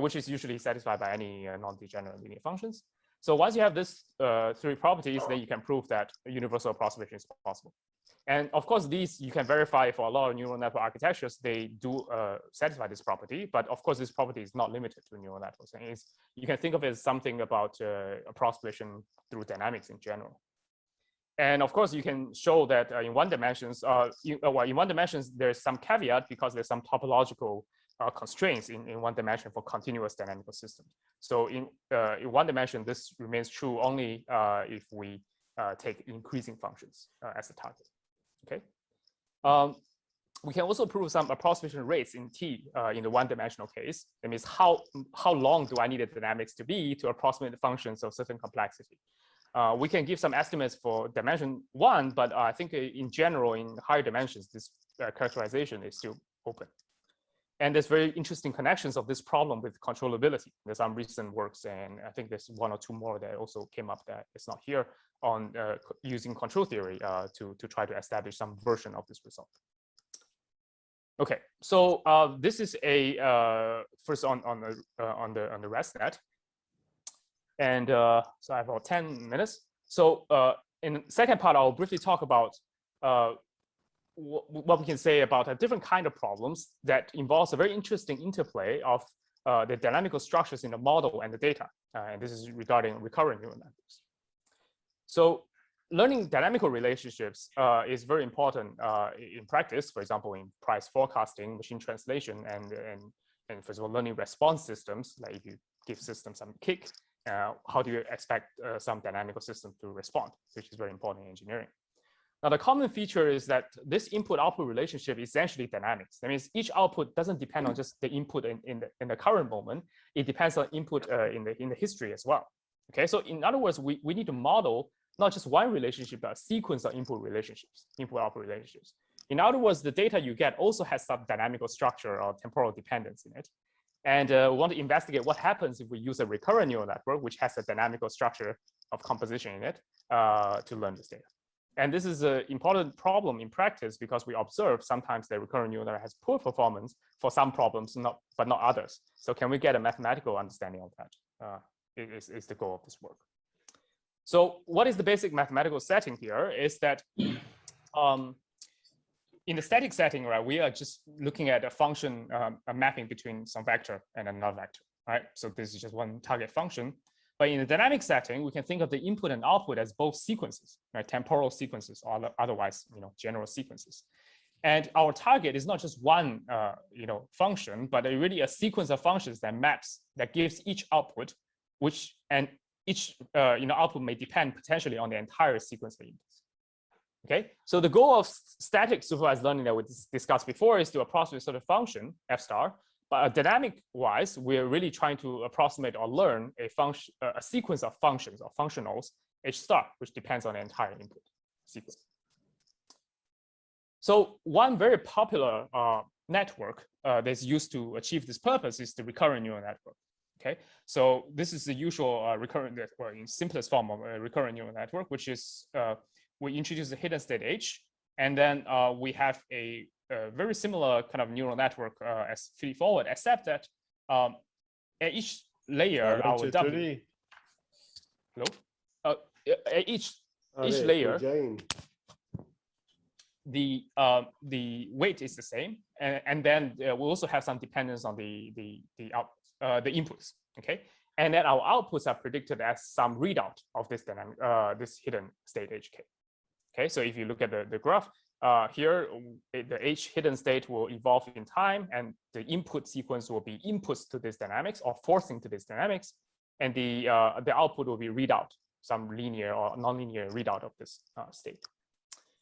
which is usually satisfied by any non-degenerate linear functions. So once you have these three properties, then you can prove that a universal approximation is possible. And of course, these you can verify for a lot of neural network architectures. They do satisfy this property, but of course, this property is not limited to neural networks. And you can think of it as something about approximation through dynamics in general. And of course, you can show that in one dimensions, in one dimensions, there's some caveat because there's some topological constraints in one dimension for continuous dynamical systems. So in one dimension, this remains true only if we take increasing functions as the target. Okay. We can also prove some approximation rates in T in the one-dimensional case. That means how long do I need the dynamics to be to approximate the functions of certain complexity? We can give some estimates for dimension 1, but I think in general, in higher dimensions, this characterization is still open. And there's very interesting connections of this problem with controllability. There's some recent works, and I think there's one or two more that also came up that it's not here on using control theory to try to establish some version of this result. Okay, so this is a first on the rest net, and so I have about 10 minutes. So in the second part, I'll briefly talk about what we can say about a different kind of problems that involves a very interesting interplay of the dynamical structures in the model and the data. And this is regarding recurrent neural networks. So learning dynamical relationships is very important in practice, for example, in price forecasting, machine translation, and first of all, learning response systems, like if you give systems some kick, how do you expect some dynamical system to respond, which is very important in engineering. Now, the common feature is that this input-output relationship is essentially dynamics. That means each output doesn't depend on just the input in the current moment. It depends on input in the history as well. Okay, so in other words, we need to model not just one relationship, but a sequence of input relationships, input-output relationships. In other words, the data you get also has some dynamical structure or temporal dependence in it. And we want to investigate what happens if we use a recurrent neural network, which has a dynamical structure of composition in it to learn this data. And this is an important problem in practice because we observe sometimes the recurrent neural network has poor performance for some problems, but not others. So can we get a mathematical understanding of that? Is the goal of this work. So what is the basic mathematical setting here is that in the static setting, right, we are just looking at a function, a mapping between some vector and another vector, right? So this is just one target function. But in the dynamic setting, we can think of the input and output as both sequences, right? Temporal sequences or otherwise, general sequences. And our target is not just one, function, but really a sequence of functions that maps, that gives each output, and each, output may depend potentially on the entire sequence of inputs. Okay, so the goal of static supervised learning that we discussed before is to approximate sort of function f star. But dynamic-wise, we're really trying to approximate or learn a sequence of functions or functionals h star, which depends on the entire input sequence. So one very popular network that's used to achieve this purpose is the recurrent neural network. Okay, so this is the usual recurrent network in simplest form of a recurrent neural network, which is we introduce the hidden state h, and then we have a very similar kind of neural network as feed forward, except that at each layer, our W. Hello? At each layer, the weight is the same, and then we also have some dependence on the inputs. Okay, And then our outputs are predicted as some readout of this dynamic, this hidden state HK. Okay, so if you look at the graph here, the H hidden state will evolve in time, and the input sequence will be inputs to this dynamics or forcing to this dynamics, and the output will be readout, some linear or nonlinear readout of this state.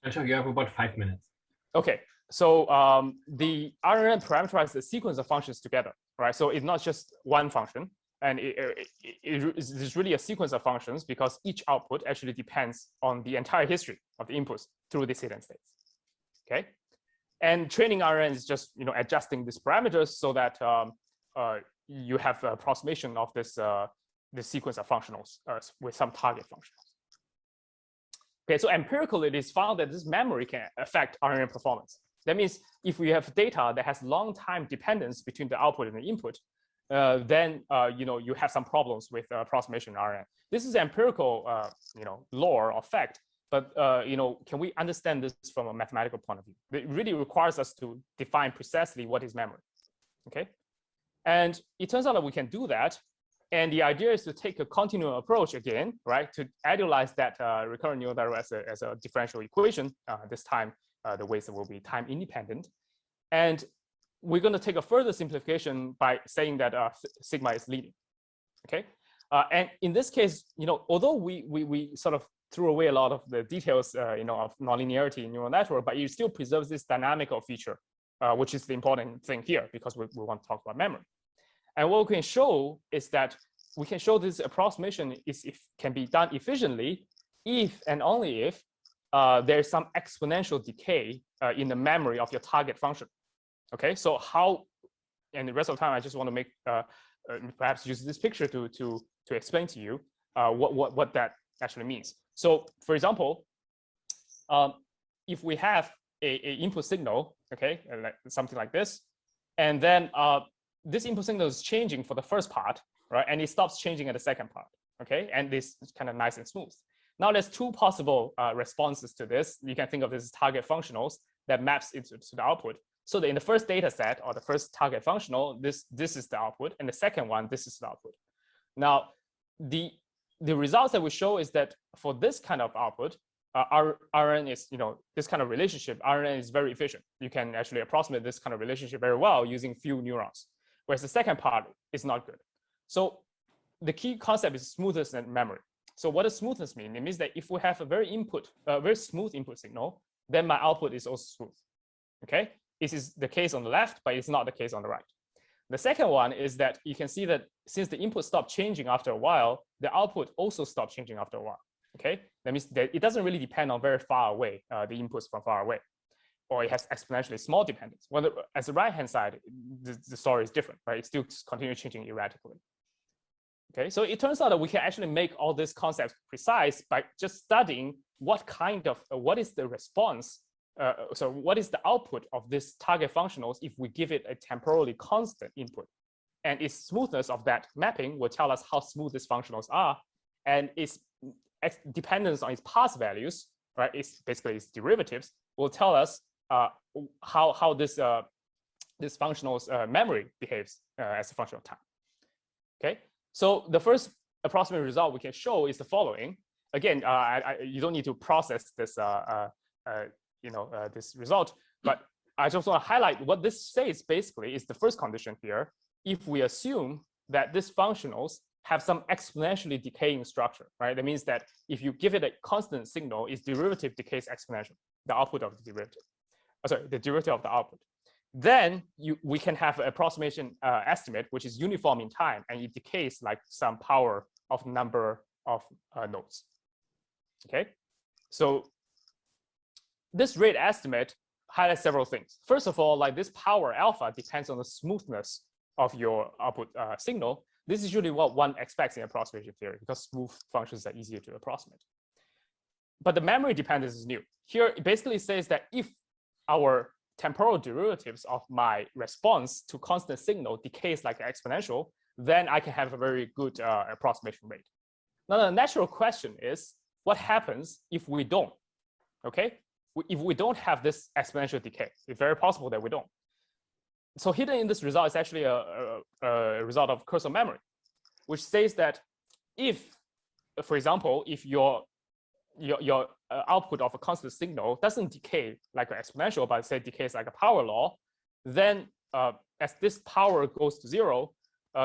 And so you have about 5 minutes.
Okay, so the RNN parameterizes the sequence of functions together, right? So it's not just one function, and it's really a sequence of functions because each output actually depends on the entire history of the inputs through these hidden states. Okay, and training RNN is just adjusting these parameters so that you have an approximation of this sequence of functionals with some target functionals. Okay, so empirically, it is found that this memory can affect RNN performance. That means if we have data that has long time dependence between the output and the input, then you have some problems with approximation RNN. This is empirical lore or fact, but can we understand this from a mathematical point of view? It really requires us to define precisely what is memory. Okay, and it turns out that we can do that. And the idea is to take a continuum approach again, right, to idealize that recurrent neural network as a differential equation. This time, the weights will be time independent. And we're going to take a further simplification by saying that sigma is leading. Okay, and in this case, although we sort of threw away a lot of the details, of nonlinearity in neural network, but it still preserves this dynamical feature, which is the important thing here because we want to talk about memory. And what we can show is that we can show this approximation can be done efficiently if and only if there's some exponential decay in the memory of your target function. Okay, so how, and the rest of the time, I just want to make perhaps use this picture to explain to you what that actually means. So, for example, if we have a input signal, okay, like something like this, and then this input signal is changing for the first part, right, and it stops changing at the second part, okay, and this is kind of nice and smooth. Now, there's two possible responses to this. You can think of this as target functionals that maps into the output. So that in the first data set or the first target functional, this is the output, and the second one, this is the output. Now, the results that we show is that for this kind of output, RNN is, this kind of relationship, RNN is very efficient. You can actually approximate this kind of relationship very well using few neurons, whereas the second part is not good. So the key concept is smoothness and memory. So what does smoothness mean? It means that if we have a very smooth input signal, then my output is also smooth. Okay, this is the case on the left, but it's not the case on the right. The second one is that you can see that since the input stopped changing after a while, the output also stopped changing after a while. Okay, that means that it doesn't really depend on very far away, the inputs from far away, or it has exponentially small dependence. Well, as the right-hand side, the story is different, right? It still continues changing erratically. Okay, so it turns out that we can actually make all these concepts precise by just studying what is the response, so what is the output of this target functionals if we give it a temporally constant input. And its smoothness of that mapping will tell us how smooth these functionals are, and its dependence on its past values, right? It's basically its derivatives will tell us how this functional's memory behaves as a function of time. Okay, so the first approximate result we can show is the following. Again, you don't need to process this this result, but I just want to highlight what this says basically is the first condition here. If we assume that these functionals have some exponentially decaying structure, right? That means that if you give it a constant signal, its derivative decays exponentially, the output of the derivative. The derivative of the output. Then we can have an approximation estimate, which is uniform in time, and it decays like some power of number of nodes. Okay, so this rate estimate highlights several things. First of all, like this power alpha depends on the smoothness of your output signal. This is usually what one expects in approximation theory because smooth functions are easier to approximate. But the memory dependence is new. Here, it basically says that if our temporal derivatives of my response to constant signal decays like exponential, then I can have a very good approximation rate. Now, the natural question is, what happens if we don't? Okay, if we don't have this exponential decay, it's very possible that we don't. So hidden in this result is actually a result of cursor memory. which says that if, for example, if your output of a constant signal doesn't decay like an exponential, but say decays like a power law, then as this power goes to 0,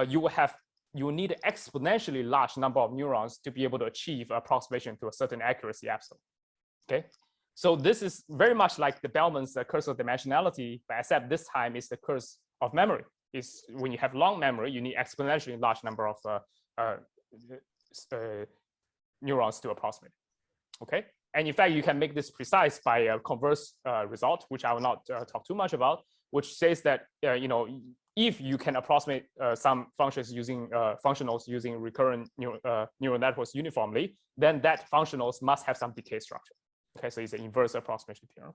you will need an exponentially large number of neurons to be able to achieve approximation to a certain accuracy epsilon. Okay, so this is very much like the Bellman's curse of dimensionality, but except this time it's the curse of memory. Is when you have long memory, you need exponentially large number of neurons to approximate. Okay, and in fact, you can make this precise by a converse result, which I will not talk too much about, which says that if you can approximate some functions using functionals using recurrent neural networks uniformly, then that functionals must have some decay structure. Okay, so it's an inverse approximation theorem.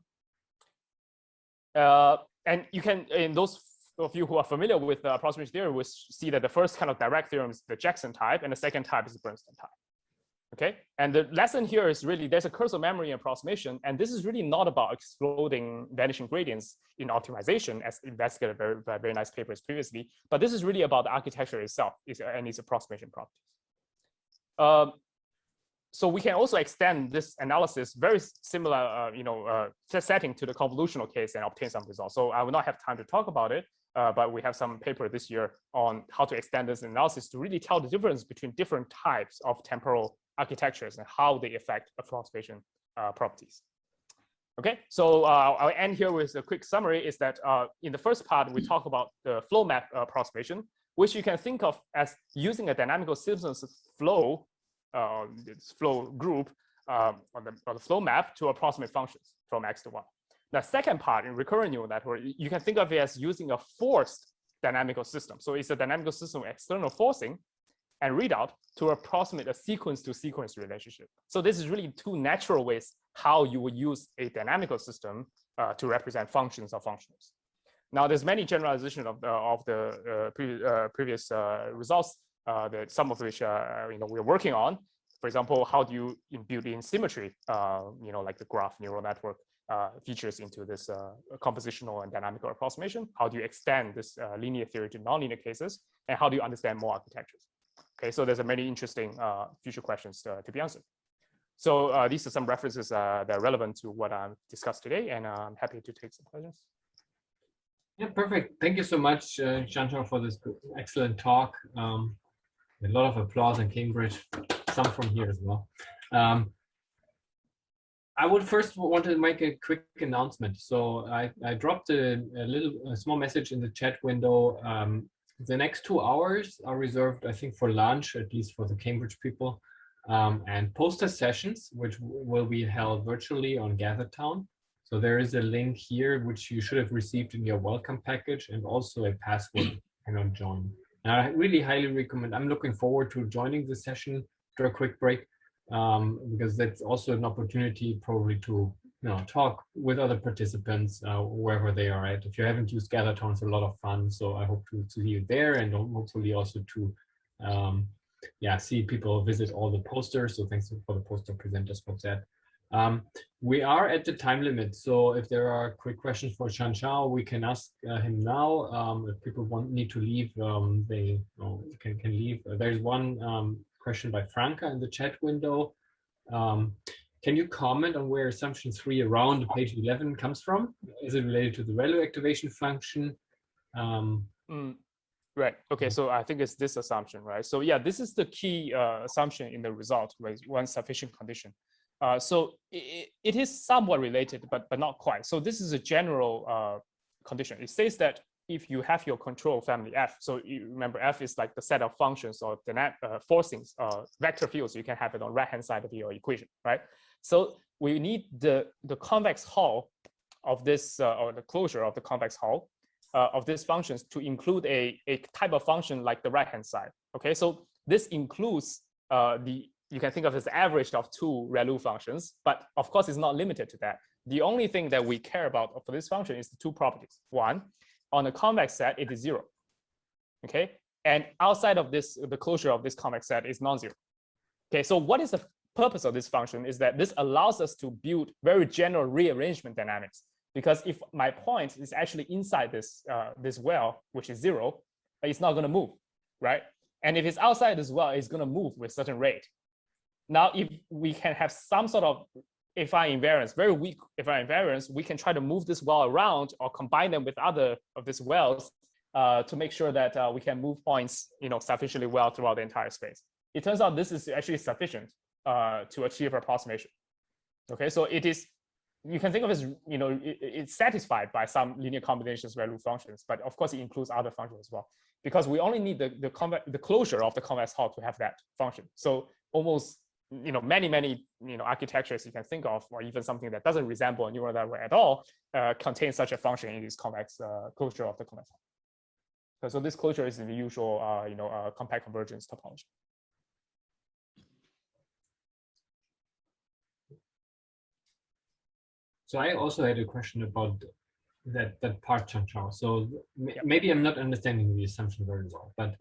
And you can, in those of you who are familiar with the approximation theory, will see that the first kind of direct theorem is the Jackson type, and the second type is the Bernstein type. Okay, and the lesson here is really there's a curse of memory approximation, and this is really not about exploding vanishing gradients in optimization, as investigated by very nice papers previously, but this is really about the architecture itself and its approximation properties. So we can also extend this analysis very similar, setting to the convolutional case and obtain some results. So I will not have time to talk about it, but we have some paper this year on how to extend this analysis to really tell the difference between different types of temporal architectures and how they affect approximation properties. Okay, so I'll end here with a quick summary. Is that in the first part, we talk about the flow map approximation, which you can think of as using a dynamical Simpson's flow, this flow group on the flow map to approximate functions from X to Y. The second part in recurrent neural network, you can think of it as using a forced dynamical system. So it's a dynamical system with external forcing and readout to approximate a sequence to sequence relationship. So this is really two natural ways how you would use a dynamical system to represent functions or functionals. Now, there's many generalizations of the previous results, some of which we're working on. For example, how do you build in symmetry, like the graph neural network features into this compositional and dynamical approximation? How do you extend this linear theory to nonlinear cases? And how do you understand more architectures? Okay, so there's many interesting future questions to be answered. So these are some references that are relevant to what I've discussed today, and I'm happy to take some questions.
Yeah, perfect. Thank you so much, Chantal, for this excellent talk. A lot of applause in Cambridge, some from here as well. I would first want to make a quick announcement. So I dropped a small message in the chat window. The next 2 hours are reserved, I think, for lunch, at least for the Cambridge people, and poster sessions, which will be held virtually on GatherTown. So there is a link here, which you should have received in your welcome package, and also a password to join. And I really highly recommend, I'm looking forward to joining the session after a quick break, because that's also an opportunity probably to talk with other participants wherever they are at. If you haven't used GatherTown, it's a lot of fun. So I hope to see you there, and hopefully also to see people visit all the posters. So thanks for the poster presenters for that. We are at the time limit, so if there are quick questions for Chantal, we can ask him now. If people need to leave, they can leave. There's one question by Franca in the chat window. Can you comment on where assumption 3 around page 11 comes from? Is it related to the ReLU activation function?
Right. Okay. So I think it's this assumption, right? So yeah, this is the key assumption in the result with one sufficient condition. So it is somewhat related, but not quite. So this is a general condition. It says that if you have your control family F, so you remember F is like the set of functions or the forcings, vector fields, you can have it on right-hand side of your equation, right? So we need the convex hull of this, or the closure of the convex hull of these functions to include a type of function like the right-hand side. Okay, so this includes you can think of as the average of 2 ReLU functions, but of course it's not limited to that. The only thing that we care about for this function is the 2 properties. One, on a convex set, it is 0. Okay, and outside of this, the closure of this convex set is non-zero. Okay, so what is the purpose of this function is that this allows us to build very general rearrangement dynamics. Because if my point is actually inside this well, which is 0, it's not going to move, right? And if it's outside as well, it's going to move with certain rate. Now, if we can have some sort of affine invariance, very weak affine invariance, we can try to move this well around or combine them with other of these wells to make sure that we can move points, sufficiently well throughout the entire space. It turns out this is actually sufficient to achieve approximation. Okay, so it is, you can think of it as, it's satisfied by some linear combinations of ReLU functions, but of course it includes other functions as well, because we only need the closure of the convex hull to have that function. So almost, many architectures you can think of, or even something that doesn't resemble a neural network at all, contains such a function in this convex closure of the convex hull. So this closure is in the usual, compact convergence topology.
So I also had a question about that part, Changchao. So maybe I'm not understanding the assumption very well, but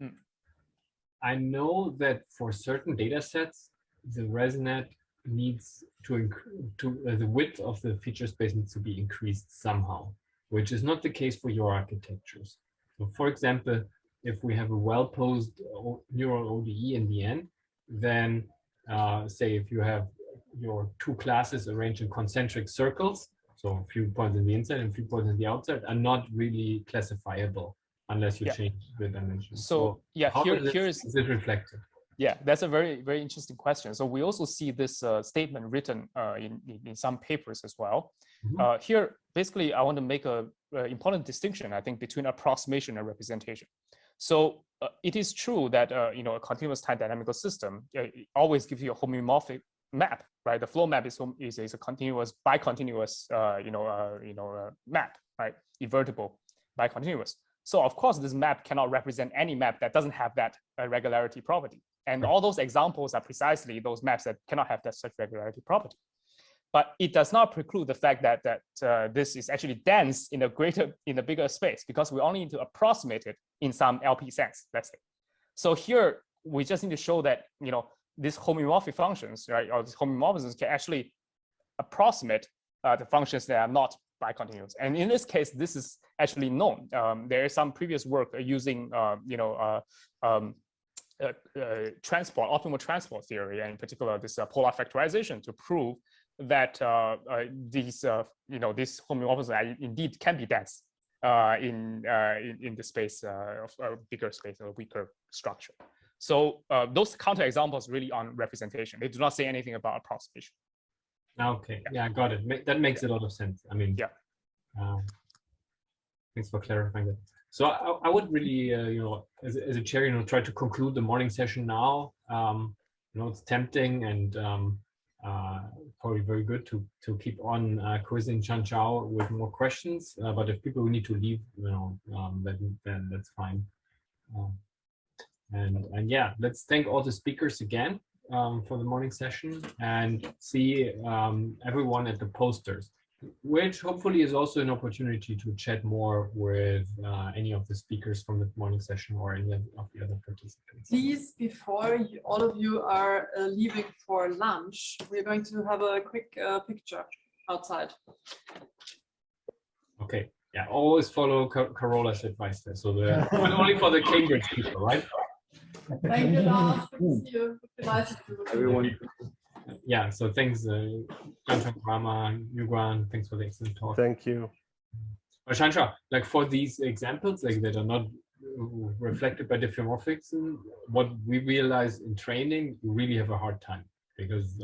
I know that for certain data sets, the ResNet needs the width of the feature space needs to be increased somehow, which is not the case for your architectures. So for example, if we have a well-posed neural ODE in the end, then say if you have your two classes arranged in concentric circles, so a few points in the inside and a few points in the outside, are not really classifiable unless you change the dimension.
So yeah,
is it reflected?
Yeah, that's a very, very interesting question. So we also see this statement written in some papers as well. Here, basically, I want to make a important distinction, I think, between approximation and representation. So it is true that a continuous time dynamical system always gives you a homomorphic map, right? The flow map is a continuous, bicontinuous, map, right? Invertible, bicontinuous. So of course, this map cannot represent any map that doesn't have that regularity property. And all those examples are precisely those maps that cannot have that such regularity property. But it does not preclude the fact that this is actually dense in a bigger space, because we only need to approximate it in some LP sense, let's say. So here we just need to show that these homomorphic functions, right, or these homomorphisms can actually approximate the functions that are not bicontinuous. And in this case, this is actually known. There is some previous work using optimal transport theory, and in particular this polar factorization, to prove that these homomorphisms indeed can be dense in the space of a bigger space, or a weaker structure. So those counterexamples really on representation. They do not say anything about approximation.
Okay, yeah, got it. That makes a lot of sense. I mean, thanks for clarifying that. So I would really, as a chair, try to conclude the morning session now. It's tempting and probably very good to keep on quizzing Changchao with more questions. But if people need to leave, then that's fine. And yeah, let's thank all the speakers again for the morning session, and see everyone at the posters, which hopefully is also an opportunity to chat more with any of the speakers from the morning session or any of the other participants.
Please, before all of you are leaving for lunch, we're going to have a quick picture outside. Okay.
Yeah, always follow Carola's advice there. So only for the Cambridge people, right?
Thank you, Lars. Thank you.
Everyone. Yeah, so thanks, Rama, Yuguang, thanks for the excellent talk.
Thank you.
Shansha, like for these examples, like that are not reflected by diffeomorphics, what we realize in training, you really have a hard time because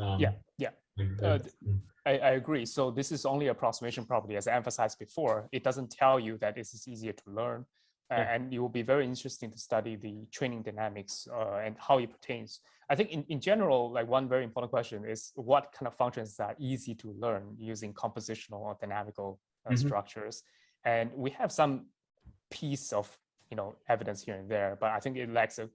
I agree. So this is only approximation property, as I emphasized before. It doesn't tell you that this is easier to learn. And it will be very interesting to study the training dynamics and how it pertains. I think in general, like one very important question is what kind of functions are easy to learn using compositional or dynamical structures. And we have some piece of evidence here and there, but I think it lacks a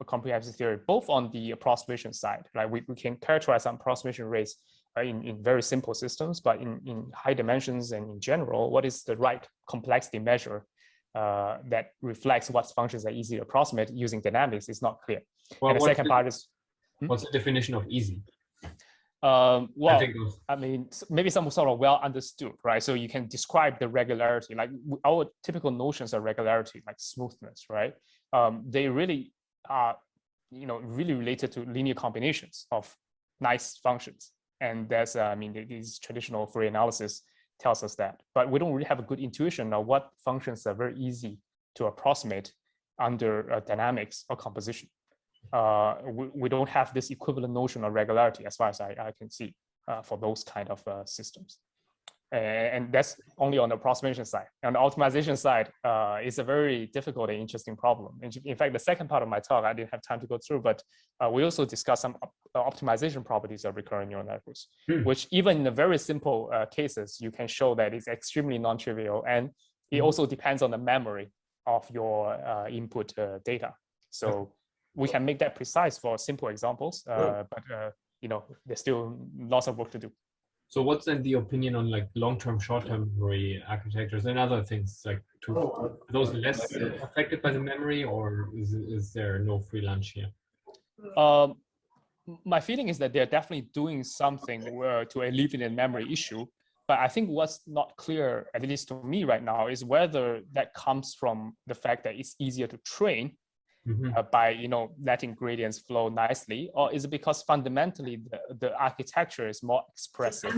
comprehensive theory, both on the approximation side. Like we can characterize some approximation rates in very simple systems, but in high dimensions and in general, what is the right complexity measure that reflects what functions are easy to approximate using dynamics is not clear.
Well,
and the second part is
what's the definition of easy?
I mean, maybe some sort of well understood, right? So you can describe the regularity, like our typical notions of regularity, like smoothness, right? They really are, really related to linear combinations of nice functions. And that's, these traditional Fourier analysis tells us that, but we don't really have a good intuition of what functions are very easy to approximate under dynamics or composition. We don't have this equivalent notion of regularity as far as I can see for those kind of systems. And that's only on the approximation side. On the optimization side, it's a very difficult and interesting problem. In fact, the second part of my talk, I didn't have time to go through, but we also discussed some optimization properties of recurrent neural networks, which even in the very simple cases, you can show that it's extremely non-trivial. And it also depends on the memory of your input data. So we can make that precise for simple examples, but there's still lots of work to do.
So what's then the opinion on like long-term, short-term memory architectures and other things, like are those less affected by the memory, or is there no free lunch here?
My feeling is that they're definitely doing something to alleviate the memory issue, but I think what's not clear, at least to me right now, is whether that comes from the fact that it's easier to train by letting gradients flow nicely, or is it because fundamentally the architecture is more expressive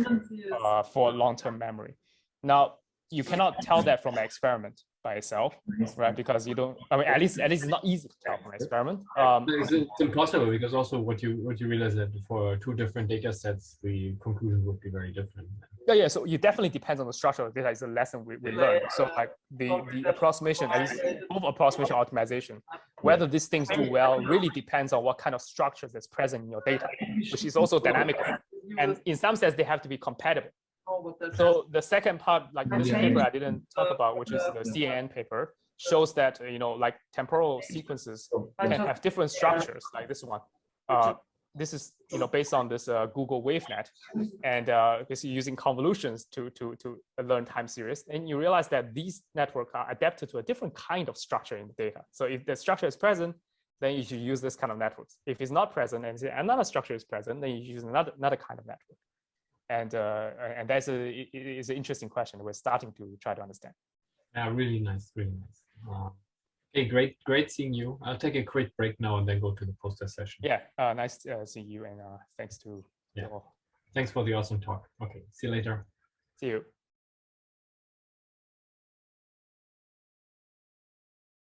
for long-term memory? Now, you cannot tell that from an experiment by itself, right? Because you don't. At least it's not easy to tell from an experiment.
It's impossible, because also what you realize that for two different data sets, the conclusion would be very different.
Yeah. So it definitely depends on the structure of data. It's a lesson we learned. So like the approximation, at least both approximation and optimization, whether these things do well really depends on what kind of structures that's present in your data, which is also dynamical. And in some sense, they have to be compatible. So the second part, like this paper I didn't talk about, which is the CNN paper, shows that like temporal sequences can have different structures, like this one. This is based on this Google WaveNet, and basically using convolutions to learn time series. And you realize that these networks are adapted to a different kind of structure in the data. So if the structure is present, then you should use this kind of networks. If it's not present and another structure is present, then you use another kind of network. And that's is an interesting question. We're starting to try to understand.
Yeah, really nice, really nice. Okay, great seeing you. I'll take a quick break now and then go to the poster session.
Yeah, nice seeing you, and thanks to you all.
Thanks for the awesome talk. Okay, see you later.
See you.